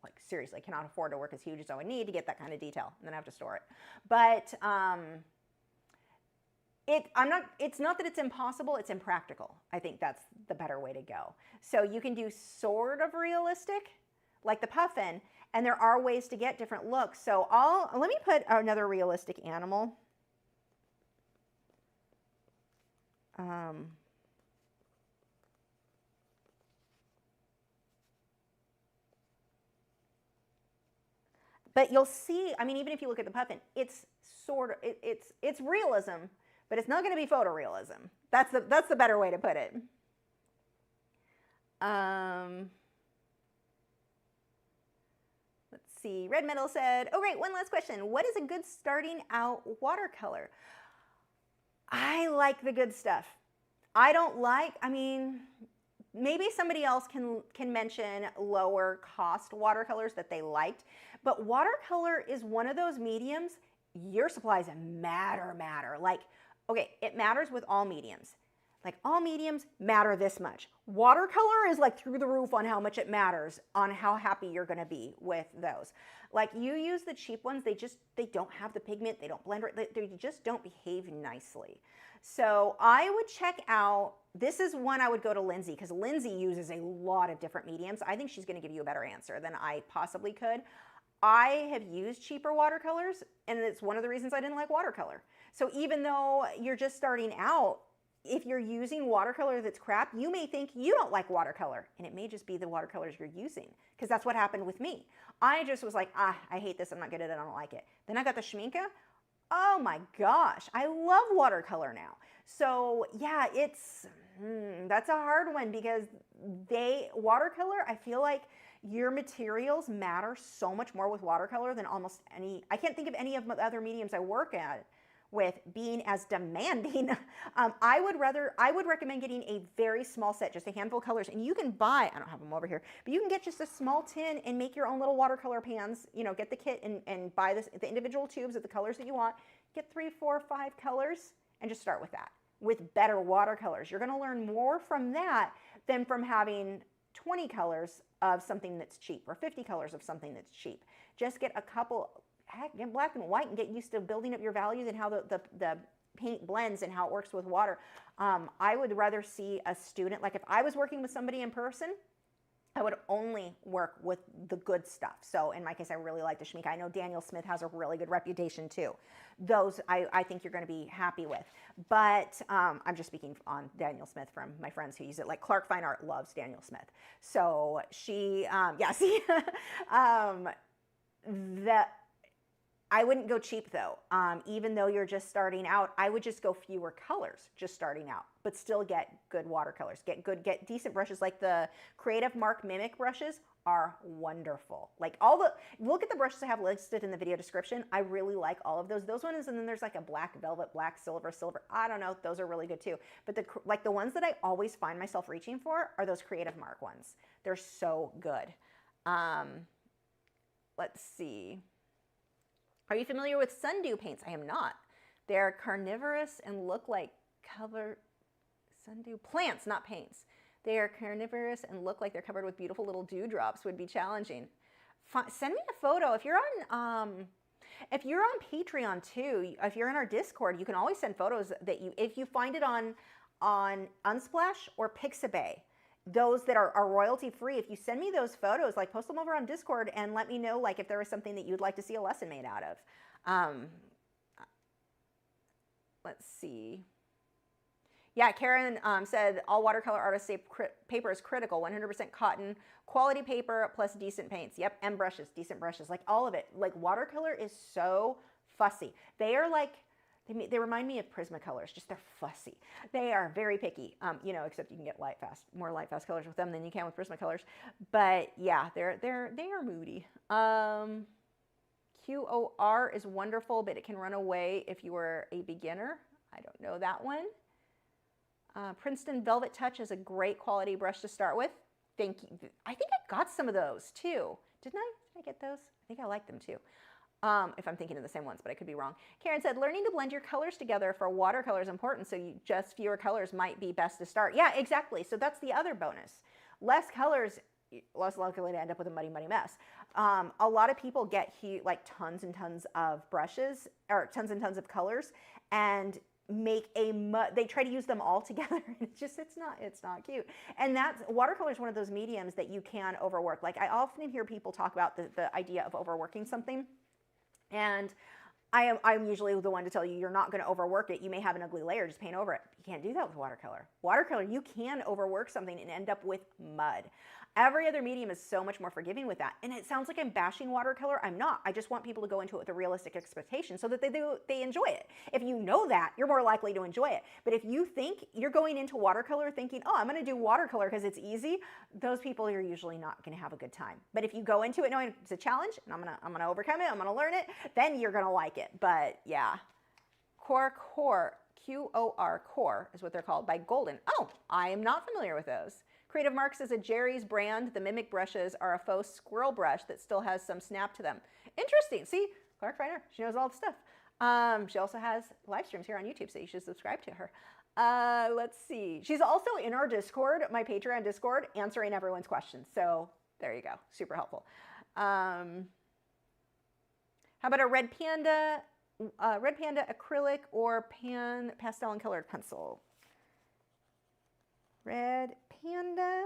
Like, seriously, I cannot afford to work as huge as I would need to get that kind of detail, and then I have to store it. But it's not that it's impossible, it's impractical. I think that's the better way to go. So you can do sort of realistic, like the puffin, and there are ways to get different looks. So let me put another realistic animal. But you'll see, I mean, even if you look at the puffin, it's sort of, it's realism, but it's not going to be photorealism. That's the better way to put it. Let's see. Red Metal said, oh, great. One last question. What is a good starting out watercolor? I like the good stuff. I don't like, I mean, maybe somebody else can mention lower cost watercolors that they liked, but watercolor is one of those mediums, your supplies matter. Like, okay, it matters with all mediums. Like, all mediums matter this much. Watercolor is like through the roof on how much it matters, on how happy you're gonna be with those. Like, you use the cheap ones, they don't have the pigment, they don't blend, they just don't behave nicely. So I would check out, this is one I would go to Lindsay, because Lindsay uses a lot of different mediums. I think she's gonna give you a better answer than I possibly could. I have used cheaper watercolors, and it's one of the reasons I didn't like watercolor. So even though you're just starting out, if you're using watercolor that's crap, you may think you don't like watercolor, and it may just be the watercolors you're using, because that's what happened with me. I just was like, I hate this, I'm not good at it, I don't like it. Then I got the Schmincke. Oh my gosh, I love watercolor now. So yeah, that's a hard one, because watercolor, I feel like your materials matter so much more with watercolor than almost any, I can't think of any of the other mediums I work at with being as demanding. I would recommend getting a very small set, just a handful of colors, and you can buy, I don't have them over here, but you can get just a small tin and make your own little watercolor pans, you know, get the kit and buy the individual tubes of the colors that you want, get 3, 4, 5 colors, and just start with that, with better watercolors. You're gonna learn more from that than from having 20 colors of something that's cheap, or 50 colors of something that's cheap. Just get a couple, heck, get black and white and get used to building up your values and how the paint blends and how it works with water. I would rather see a student, like if I was working with somebody in person, I would only work with the good stuff. So in my case, I really like the Schmincke. I know Daniel Smith has a really good reputation too. Those I think you're going to be happy with. But I'm just speaking on Daniel Smith from my friends who use it. Like Clark Fine Art loves Daniel Smith. So she, yeah, see, I wouldn't go cheap though. Even though you're just starting out, I would just go fewer colors just starting out, but still get good watercolors. Get decent brushes. Like the Creative Mark Mimic brushes are wonderful. Like look at the brushes I have listed in the video description. I really like all of those ones. And then there's like a black velvet, black silver. I don't know. Those are really good too. But the ones that I always find myself reaching for are those Creative Mark ones. They're so good. Let's see. Are you familiar with sundew paints? I am not. They're carnivorous and look like sundew plants, not paints. They are carnivorous and look like they're covered with beautiful little dewdrops. Would be challenging. Send me a photo. If you're on Patreon too, if you're in our Discord, you can always send photos that if you find it on Unsplash or Pixabay. Those that are royalty free, if you send me those photos, like post them over on Discord and let me know like if there was something that you'd like to see a lesson made out of. Let's see. Yeah, Karen said all watercolor artists say paper is critical, 100% cotton, quality paper plus decent paints. Yep, and brushes, decent brushes, like all of it. Like watercolor is so fussy. They are like, they remind me of Prismacolors, just they're fussy. They are very picky, you know, except you can get more light fast colors with them than you can with Prismacolors. But yeah, they are moody. QOR is wonderful, but it can run away if you are a beginner. I don't know that one. Princeton Velvet Touch is a great quality brush to start with. Thank you. I think I got some of those too. Didn't I? Did I get those? I think I like them too. If I'm thinking of the same ones, but I could be wrong. Karen said, learning to blend your colors together for watercolor is important, so just fewer colors might be best to start. Yeah, exactly. So that's the other bonus. Less colors, less likely to end up with a muddy, muddy mess. A lot of people get like tons and tons of brushes, or tons and tons of colors, and make they try to use them all together, and it's not cute. And watercolor is one of those mediums that you can overwork. Like I often hear people talk about the idea of overworking something. And I'm usually the one to tell you you're not going to overwork it. You may have an ugly layer, just paint over it. You can't do that with watercolor. Watercolor, you can overwork something and end up with mud. Every other medium is so much more forgiving with that. And it sounds like I'm bashing watercolor. I'm not. I just want people to go into it with a realistic expectation so that they enjoy it. If you know that, you're more likely to enjoy it. But if you think you're going into watercolor thinking, oh, I'm going to do watercolor because it's easy, those people are usually not going to have a good time. But if you go into it knowing it's a challenge and I'm gonna overcome it, I'm going to learn it, then you're going to like it. But yeah, Core, Q-O-R, Core is what they're called by Golden. Oh, I am not familiar with those. Creative Marks is a Jerry's brand. The Mimic brushes are a faux squirrel brush that still has some snap to them. Interesting. See, Clark Finer, she knows all the stuff. She also has live streams here on YouTube, so you should subscribe to her. Let's see. She's also in our Discord, my Patreon Discord, answering everyone's questions. So there you go. Super helpful. How about a red panda acrylic or pastel and colored pencil? Red panda.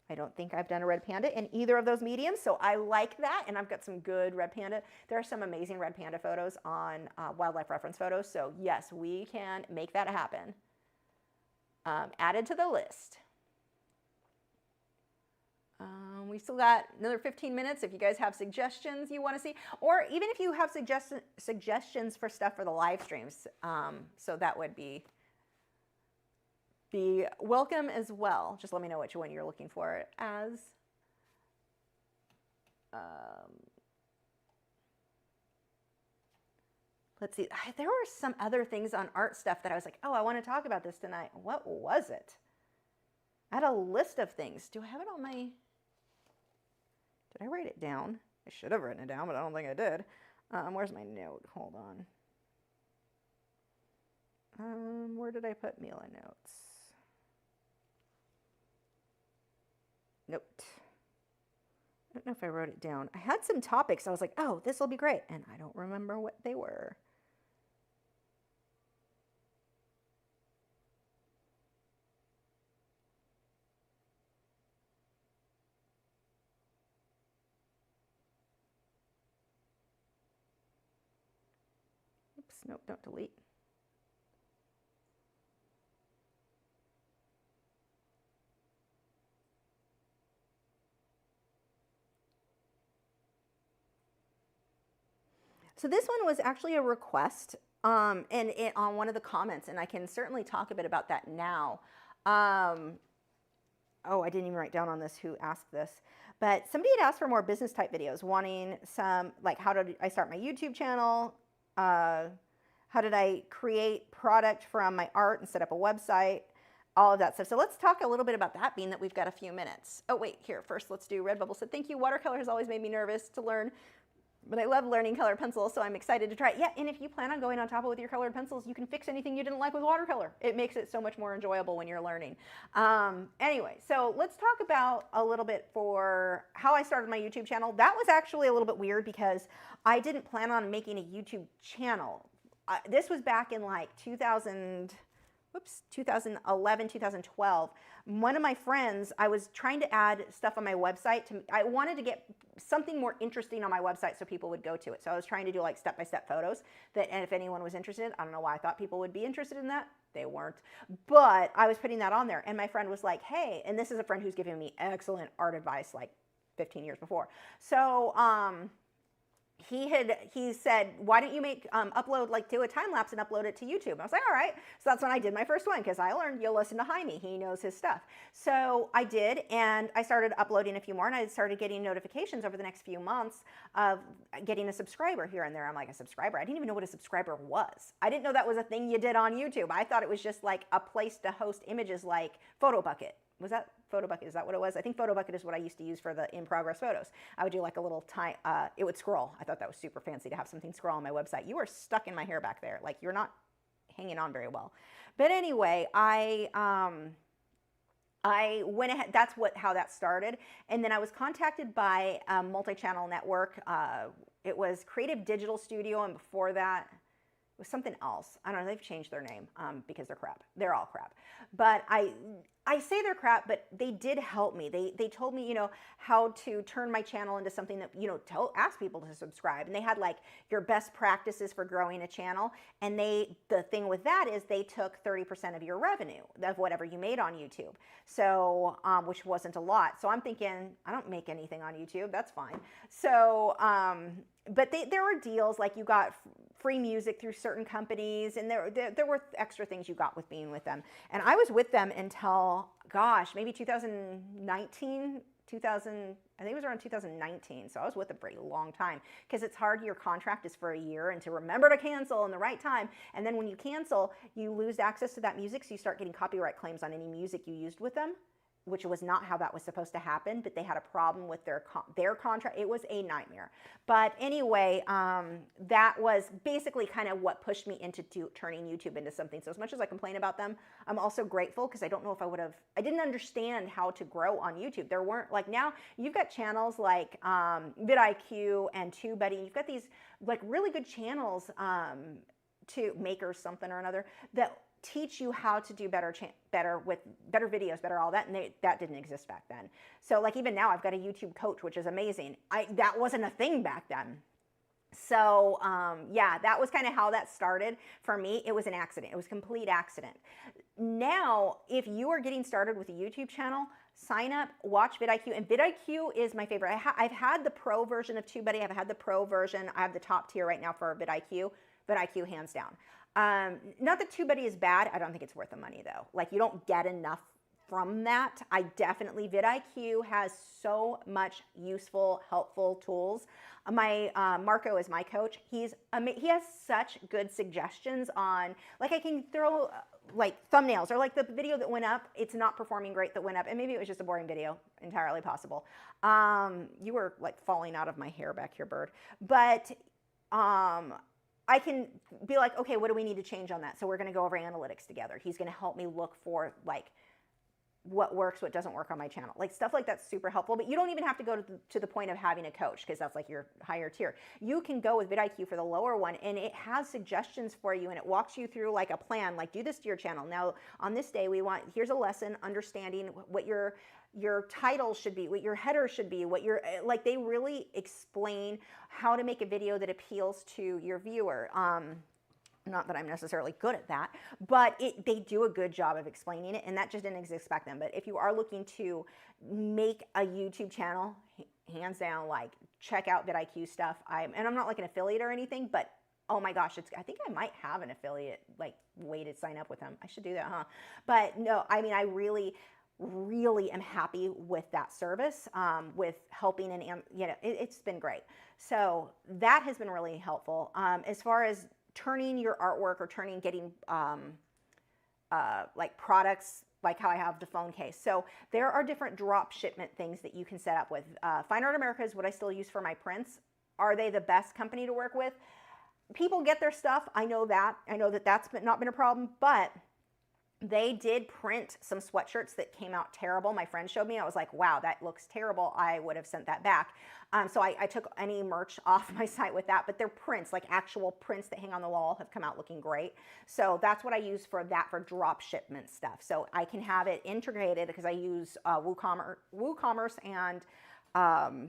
I don't think I've done a red panda in either of those mediums, so I like that, and I've got some good red panda. There are some amazing red panda photos on Wildlife Reference Photos, so yes, we can make that happen. Added to the list. We still got another 15 minutes if you guys have suggestions you want to see, or even if you have suggestions for stuff for the live streams. So that would be welcome as well. Just let me know which one you're looking for as. Let's see. There were some other things on art stuff that I was like, oh, I want to talk about this tonight. What was it? I had a list of things. Do I have it on my... Did I write it down? I should have written it down, but I don't think I did. Where's my note? Hold on. Where did I put Mila notes? Nope. I don't know if I wrote it down. I had some topics. I was like, oh, this will be great. And I don't remember what they were. Oops, nope, don't delete. So this one was actually a request on one of the comments, and I can certainly talk a bit about that now. Oh, I didn't even write down on this who asked this, but somebody had asked for more business type videos, wanting some, like, how did I start my YouTube channel? How did I create product from my art and set up a website? All of that stuff. So let's talk a little bit about that, being that we've got a few minutes. Oh, wait, here, first let's do Redbubble said, thank you. Watercolor has always made me nervous to learn, but I love learning colored pencils, so I'm excited to try it. Yeah, and if you plan on going on top of it with your colored pencils, you can fix anything you didn't like with watercolor. It makes it so much more enjoyable when you're learning. Anyway, so let's talk about a little bit for how I started my YouTube channel. That was actually a little bit weird because I didn't plan on making a YouTube channel. This was back in like 2011, 2012. One of my friends, I was trying to add stuff on my website. I wanted to get something more interesting on my website so people would go to it. So I was trying to do like step-by-step photos and if anyone was interested, I don't know why I thought people would be interested in that. They weren't. But I was putting that on there, and my friend was like, hey, and this is a friend who's given me excellent art advice like 15 years before. So, he said, why don't you upload, like do a time lapse and upload it to YouTube? I was like, all right. So that's when I did my first one, because I learned you'll listen to Jaime. He knows his stuff. So I did, and I started uploading a few more, and I started getting notifications over the next few months of getting a subscriber here and there. I'm like, a subscriber? I didn't even know what a subscriber was. I didn't know that was a thing you did on YouTube. I thought it was just like a place to host images like PhotoBucket. Was that PhotoBucket? Is that what it was? I think PhotoBucket is what I used to use for the in-progress photos. I would do like a little it would scroll. I thought that was super fancy to have something scroll on my website. You are stuck in my hair back there. Like, you're not hanging on very well. But anyway, I went ahead. That's how that started. And then I was contacted by a multi-channel network. It was Creative Digital Studio, and before that, was something else. I don't know. They've changed their name because they're crap. They're all crap. But I say they're crap, but they did help me. They told me, you know, how to turn my channel into something that, you know, ask people to subscribe. And they had like your best practices for growing a channel. And the thing with that is they took 30% of your revenue of whatever you made on YouTube. So, which wasn't a lot. So I'm thinking, I don't make anything on YouTube. That's fine. So, but there were deals like you got free music through certain companies, and there were extra things you got with being with them. And I was with them until, gosh, maybe 2019, I think it was around 2019. So I was with them for a long time because it's hard. Your contract is for a year, and to remember to cancel in the right time. And then when you cancel, you lose access to that music. So you start getting copyright claims on any music you used with them, which was not how that was supposed to happen, but they had a problem with their contract. It was a nightmare. But anyway, that was basically kind of what pushed me into turning YouTube into something. So as much as I complain about them, I'm also grateful because I don't know if I didn't understand how to grow on YouTube. There weren't, like now, you've got channels like vidIQ and TubeBuddy. You've got these like really good channels to Makers something or another that teach you how to do better with better videos, better all that, and that didn't exist back then. So like even now I've got a YouTube coach, which is amazing. That wasn't a thing back then. So yeah, that was kind of how that started for me. It was an accident. It was a complete accident. Now, if you are getting started with a YouTube channel, sign up, watch vidIQ, and vidIQ is my favorite. I've had the pro version of TubeBuddy. I've had the pro version. I have the top tier right now for vidIQ. vidIQ hands down. Not that TubeBuddy is bad. I don't think it's worth the money though. Like you don't get enough from that. vidIQ has so much useful, helpful tools. Marco is my coach. He has such good suggestions on, like I can throw like thumbnails or like the video that went up, it's not performing great that went up. And maybe it was just a boring video, entirely possible. You were like falling out of my hair back here, bird. But, I can be like, okay, what do we need to change on that? So we're going to go over analytics together. He's going to help me look for like what works, what doesn't work on my channel. Like stuff like that's super helpful, but you don't even have to go to the point of having a coach because that's like your higher tier. You can go with vidIQ for the lower one and it has suggestions for you and it walks you through like a plan, like do this to your channel. Now on this day, here's a lesson, understanding what your title should be, what your header should be, like they really explain how to make a video that appeals to your viewer. Not that I'm necessarily good at that, but they do a good job of explaining it, and that just didn't exist back then. But if you are looking to make a YouTube channel, hands down, like check out vidIQ stuff. And I'm not like an affiliate or anything, but oh my gosh, I think I might have an affiliate like way to sign up with them. I should do that, huh? But no, I mean, I really am happy with that service, with helping and you know, it's been great. So that has been really helpful. As far as turning your artwork or getting like products, like how I have the phone case. So there are different drop shipment things that you can set up with. Fine Art America is what I still use for my prints. Are they the best company to work with? People get their stuff. I know that. I know that that's not been a problem, but they did print some sweatshirts that came out terrible. My friend showed me. I was like, wow, that looks terrible. I would have sent that back. So I took any merch off my site with that, but they're prints, like actual prints that hang on the wall have come out looking great. So that's what I use for drop shipment stuff. So I can have it integrated because I use WooCommerce and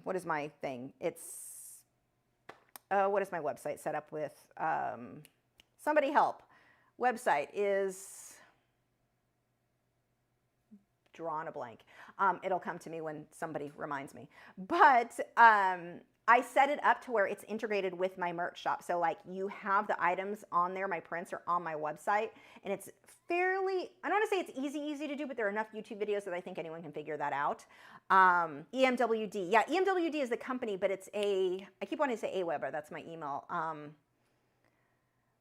what is my thing? What is my website set up with? Somebody help. Website is drawn a blank. It'll come to me when somebody reminds me. But I set it up to where it's integrated with my merch shop. So like you have the items on there, my prints are on my website, and it's fairly, I don't want to say it's easy to do, but there are enough YouTube videos that I think anyone can figure that out. EMWD. Yeah, EMWD is the company, but it's I keep wanting to say Aweber, that's my email.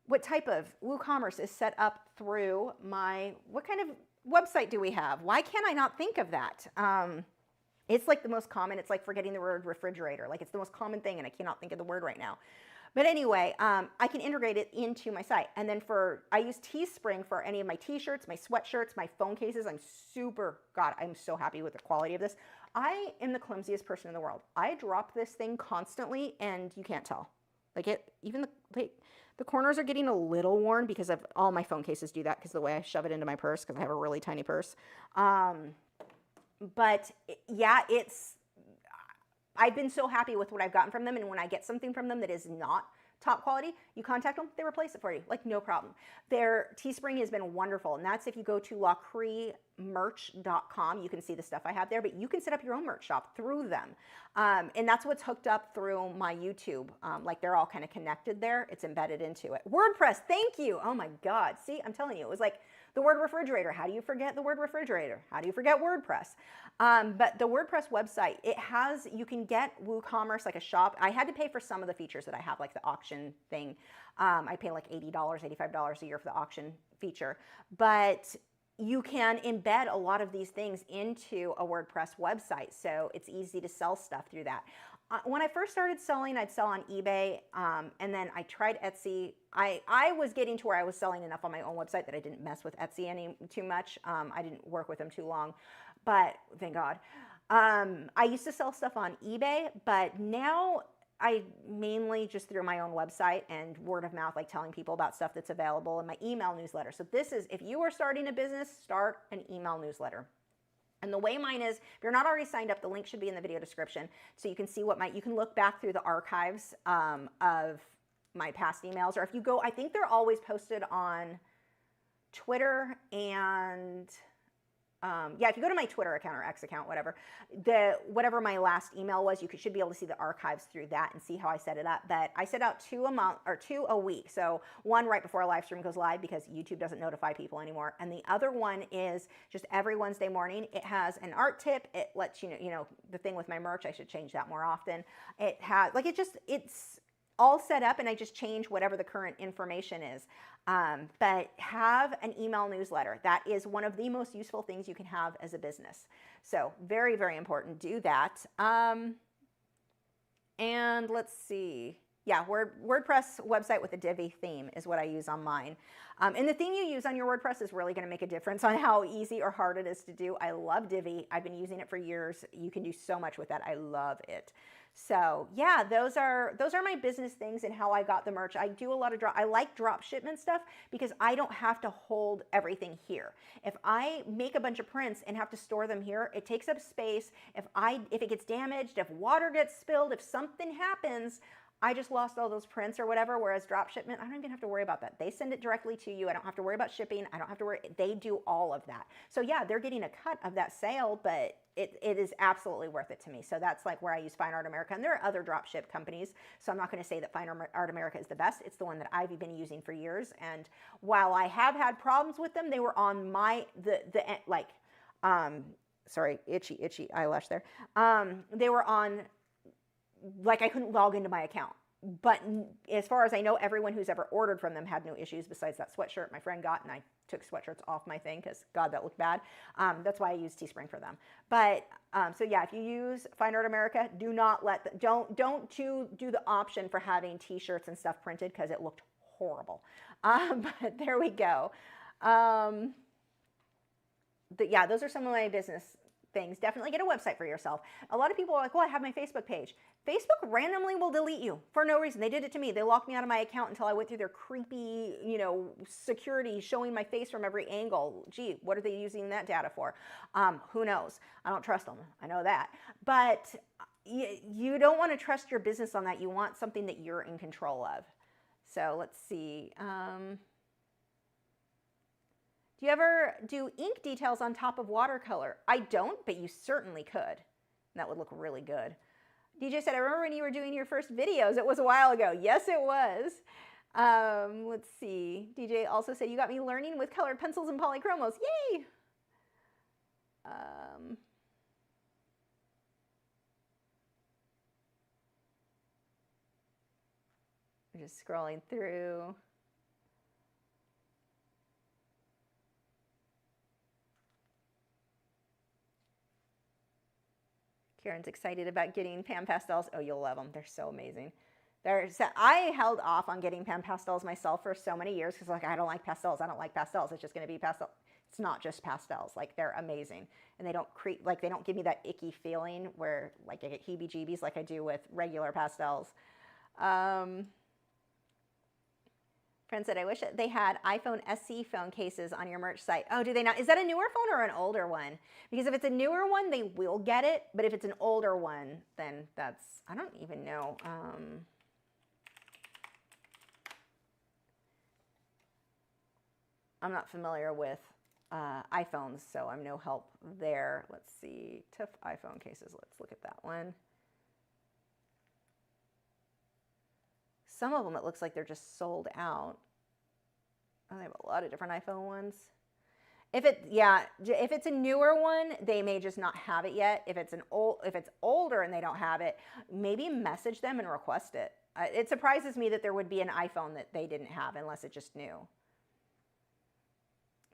What type of WooCommerce is set up through what kind of website do we have? Why can't I not think of that? It's like the most common. It's like forgetting the word refrigerator. Like it's the most common thing and I cannot think of the word right now. But anyway, I can integrate it into my site. And then I use Teespring for any of my t-shirts, my sweatshirts, my phone cases. I'm so happy with the quality of this. I am the clumsiest person in the world. I drop this thing constantly and you can't tell. Like even the corners are getting a little worn because of all my phone cases do that because the way I shove it into my purse because I have a really tiny purse. But yeah, I've been so happy with what I've gotten from them, and when I get something from them that is not top quality, you contact them, they replace it for you, like no problem. Their Teespring has been wonderful, and that's if you go to lachrimerch.com, you can see the stuff I have there, but you can set up your own merch shop through them. And that's what's hooked up through my YouTube. Like they're all kind of connected there. It's embedded into it. WordPress, thank you. Oh my God. See, I'm telling you, it was like the word refrigerator. How do you forget the word refrigerator? How do you forget WordPress? But the WordPress website, you can get WooCommerce, like a shop. I had to pay for some of the features that I have, like the auction thing. I pay like $80, $85 a year for the auction feature. But you can embed a lot of these things into a WordPress website. So it's easy to sell stuff through that. When I first started selling, I'd sell on eBay, and then I tried Etsy. I was getting to where I was selling enough on my own website that I didn't mess with Etsy too much. I didn't work with them too long, but thank God. I used to sell stuff on eBay, but now I mainly just through my own website and word of mouth, like telling people about stuff that's available in my email newsletter. So this is, if you are starting a business, start an email newsletter. And the way mine is, if you're not already signed up, the link should be in the video description. So you can see you can look back through the archives of my past emails. Or if you go, I think they're always posted on Twitter and yeah, if you go to my Twitter account or X account, whatever my last email was, you should be able to see the archives through that and see how I set it up. But I set out 2 a month or 2 a week. So one right before a live stream goes live because YouTube doesn't notify people anymore. And the other one is just every Wednesday morning. It has an art tip. It lets you know, the thing with my merch, I should change that more often. It has, like, it's all set up, and I just change whatever the current information is. But have an email newsletter. That is one of the most useful things you can have as a business. So very, very important. Do that. And let's see. Yeah, WordPress website with a Divi theme is what I use on mine. And the theme you use on your WordPress is really going to make a difference on how easy or hard it is to do. I love Divi. I've been using it for years. You can do so much with that. I love it. So yeah, those are my business things and how I got the merch. I do a lot of I like drop shipment stuff because I don't have to hold everything here. If I make a bunch of prints and have to store them here, it takes up space. If it gets damaged, if water gets spilled, if something happens, I just lost all those prints or whatever, whereas drop shipment, I don't even have to worry about that. They send it directly to you. I don't have to worry about shipping. I don't have to worry. They do all of that. So yeah, they're getting a cut of that sale, but it is absolutely worth it to me. So that's like where I use Fine Art America. And there are other drop ship companies. So I'm not going to say that Fine Art America is the best. It's the one that I've been using for years. And while I have had problems with them, they were on sorry, itchy eyelash there. They were on, like, I couldn't log into my account. But as far as I know, everyone who's ever ordered from them had no issues besides that sweatshirt my friend got, and I took sweatshirts off my thing because, God, that looked bad. That's why I use Teespring for them. But so yeah, if you use Fine Art America, do not don't do the option for having T-shirts and stuff printed because it looked horrible. But there we go. Yeah, those are some of my business things. Definitely get a website for yourself. A lot of people are like, well, I have my Facebook page. Facebook randomly will delete you for no reason. They did it to me. They locked me out of my account until I went through their creepy, security showing my face from every angle. Gee, what are they using that data for? Who knows? I don't trust them. I know that. But you don't want to trust your business on that. You want something that you're in control of. So let's see. Do you ever do ink details on top of watercolor? I don't, but you certainly could. That would look really good. DJ said, I remember when you were doing your first videos. It was a while ago. Yes, it was. Let's see. DJ also said, you got me learning with colored pencils and polychromos. Yay! I'm just scrolling through. Karen's excited about getting pan pastels. Oh, you'll love them. They're so amazing. I held off on getting pan pastels myself for so many years because, like, I don't like pastels. I don't like pastels. It's just going to be pastel. It's not just pastels. Like, they're amazing. And they don't they don't give me that icky feeling where, like, I get heebie-jeebies like I do with regular pastels. Friend said, I wish they had iPhone SE phone cases on your merch site. Oh, do they not? Is that a newer phone or an older one? Because if it's a newer one, they will get it. But if it's an older one, then that's, I don't even know. I'm not familiar with iPhones, so I'm no help there. Let's see, TIFF iPhone cases. Let's look at that one. Some of them, it looks like they're just sold out. Oh, they have a lot of different iPhone ones. If it's a newer one, they may just not have it yet. If it's older and they don't have it, maybe message them and request it. It surprises me that there would be an iPhone that they didn't have unless it just new.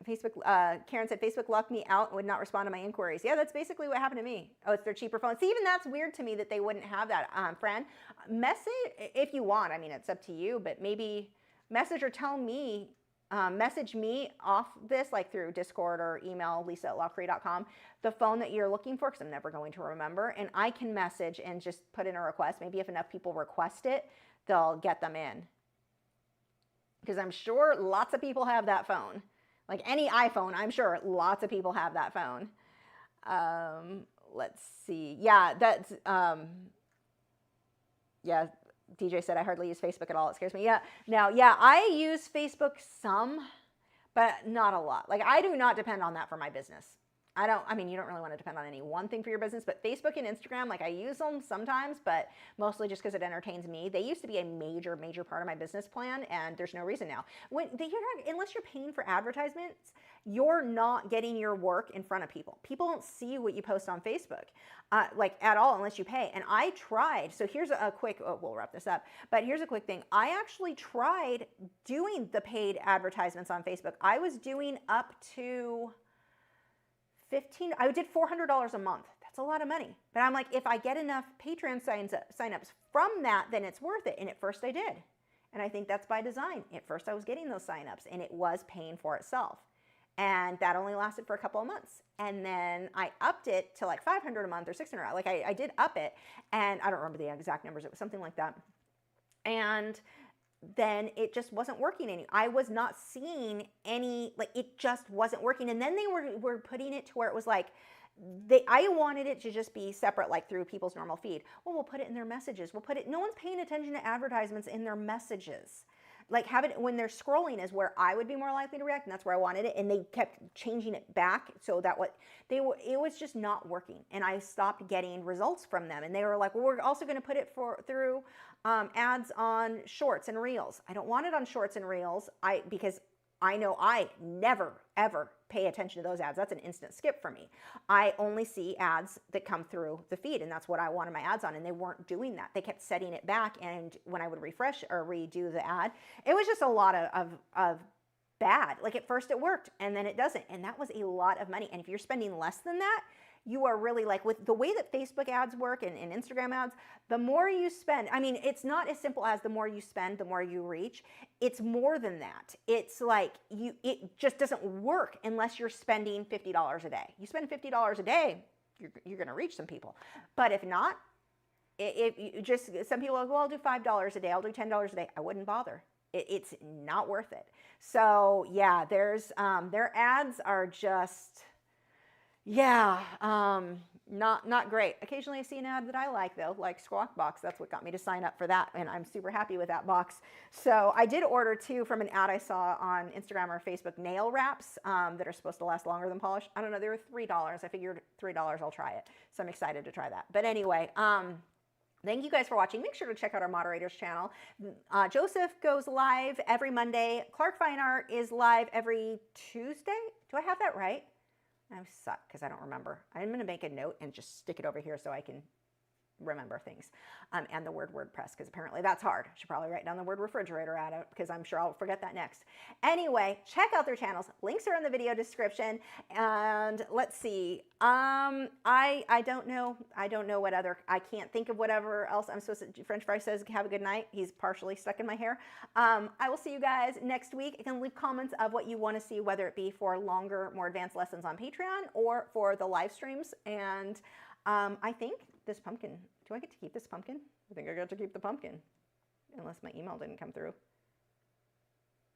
Facebook, Karen said, Facebook locked me out and would not respond to my inquiries. Yeah, that's basically what happened to me. Oh, it's their cheaper phone. See, even that's weird to me that they wouldn't have that. Fran, message if you want. I mean, it's up to you, but maybe message or tell me, message me off this, like through Discord or email, lisa@lachri.com, the phone that you're looking for, because I'm never going to remember, and I can message and just put in a request. Maybe if enough people request it, they'll get them in. Because I'm sure lots of people have that phone. Like any iPhone, I'm sure lots of people have that phone. Let's see. Yeah, that's, yeah, DJ said, I hardly use Facebook at all. It scares me. Yeah, now, yeah, I use Facebook some, but not a lot. Like I do not depend on that for my business. I mean, you don't really want to depend on any one thing for your business, but Facebook and Instagram, like I use them sometimes, but mostly just because it entertains me. They used to be a major, major part of my business plan, and there's no reason now. Unless you're paying for advertisements, you're not getting your work in front of people. People don't see what you post on Facebook, like at all, unless you pay. And I tried, so here's a quick, we'll wrap this up, but here's a quick thing. I actually tried doing the paid advertisements on Facebook. I was doing up to I did $400 a month. That's a lot of money. But I'm like, if I get enough Patreon signups from that, then it's worth it. And at first I did. And I think that's by design. At first I was getting those signups and it was paying for itself. And that only lasted for a couple of months. And then I upped it to like $500 a month or $600. Like I did up it. And I don't remember the exact numbers. It was something like that. And then it just wasn't working I was not seeing any, like it just wasn't working. And then they were putting it to where it was like, I wanted it to just be separate, like through people's normal feed. Well, we'll put it in their messages. No one's paying attention to advertisements in their messages. Like have it when they're scrolling is where I would be more likely to react, and that's where I wanted it. And they kept changing it back so that it was just not working. And I stopped getting results from them. And they were like, well, we're also going to put it through ads on shorts and reels. I don't want it on shorts and reels because I know I never, ever pay attention to those ads. That's an instant skip for me. I only see ads that come through the feed, and that's what I wanted my ads on, and they weren't doing that. They kept setting it back, and when I would refresh or redo the ad, it was just a lot of bad. Like at first it worked, and then it doesn't, and that was a lot of money. And if you're spending less than that, you are really like, with the way that Facebook ads work and Instagram ads, the more you spend, I mean, it's not as simple as the more you spend, the more you reach. It's more than that. It's like it just doesn't work unless you're spending $50 a day. You spend $50 a day, you're going to reach some people. But if not, if you just, some people are like, well, I'll do $5 a day, I'll do $10 a day. I wouldn't bother. It's not worth it. So yeah, their ads are just, yeah, not great. Occasionally I see an ad that I like though, like Squawk Box. That's what got me to sign up for that, and I'm super happy with that box. So I did order too from an ad I saw on Instagram or Facebook, nail wraps that are supposed to last longer than polish. I don't know, they were $3. I figured $3, I'll try it. So I'm excited to try that. But anyway, thank you guys for watching. Make sure to check out our moderators channel. Joseph goes live every Monday. Clark Fine Art is live every Tuesday. Do I have that right? I suck because I don't remember. I'm going to make a note and just stick it over here so I can remember things. And the word WordPress, because apparently that's hard. I should probably write down the word refrigerator at it because I'm sure I'll forget that next. Anyway, check out their channels. Links are in the video description. And let's see. I don't know. I don't know what other, I can't think of whatever else I'm supposed to, French Fry says, have a good night. He's partially stuck in my hair. I will see you guys next week. You can leave comments of what you want to see, whether it be for longer, more advanced lessons on Patreon or for the live streams. And I think this pumpkin, do I get to keep this pumpkin? I think I got to keep the pumpkin, unless my email didn't come through.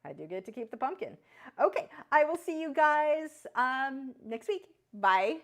I do get to keep the pumpkin. Okay, I will see you guys next week. Bye.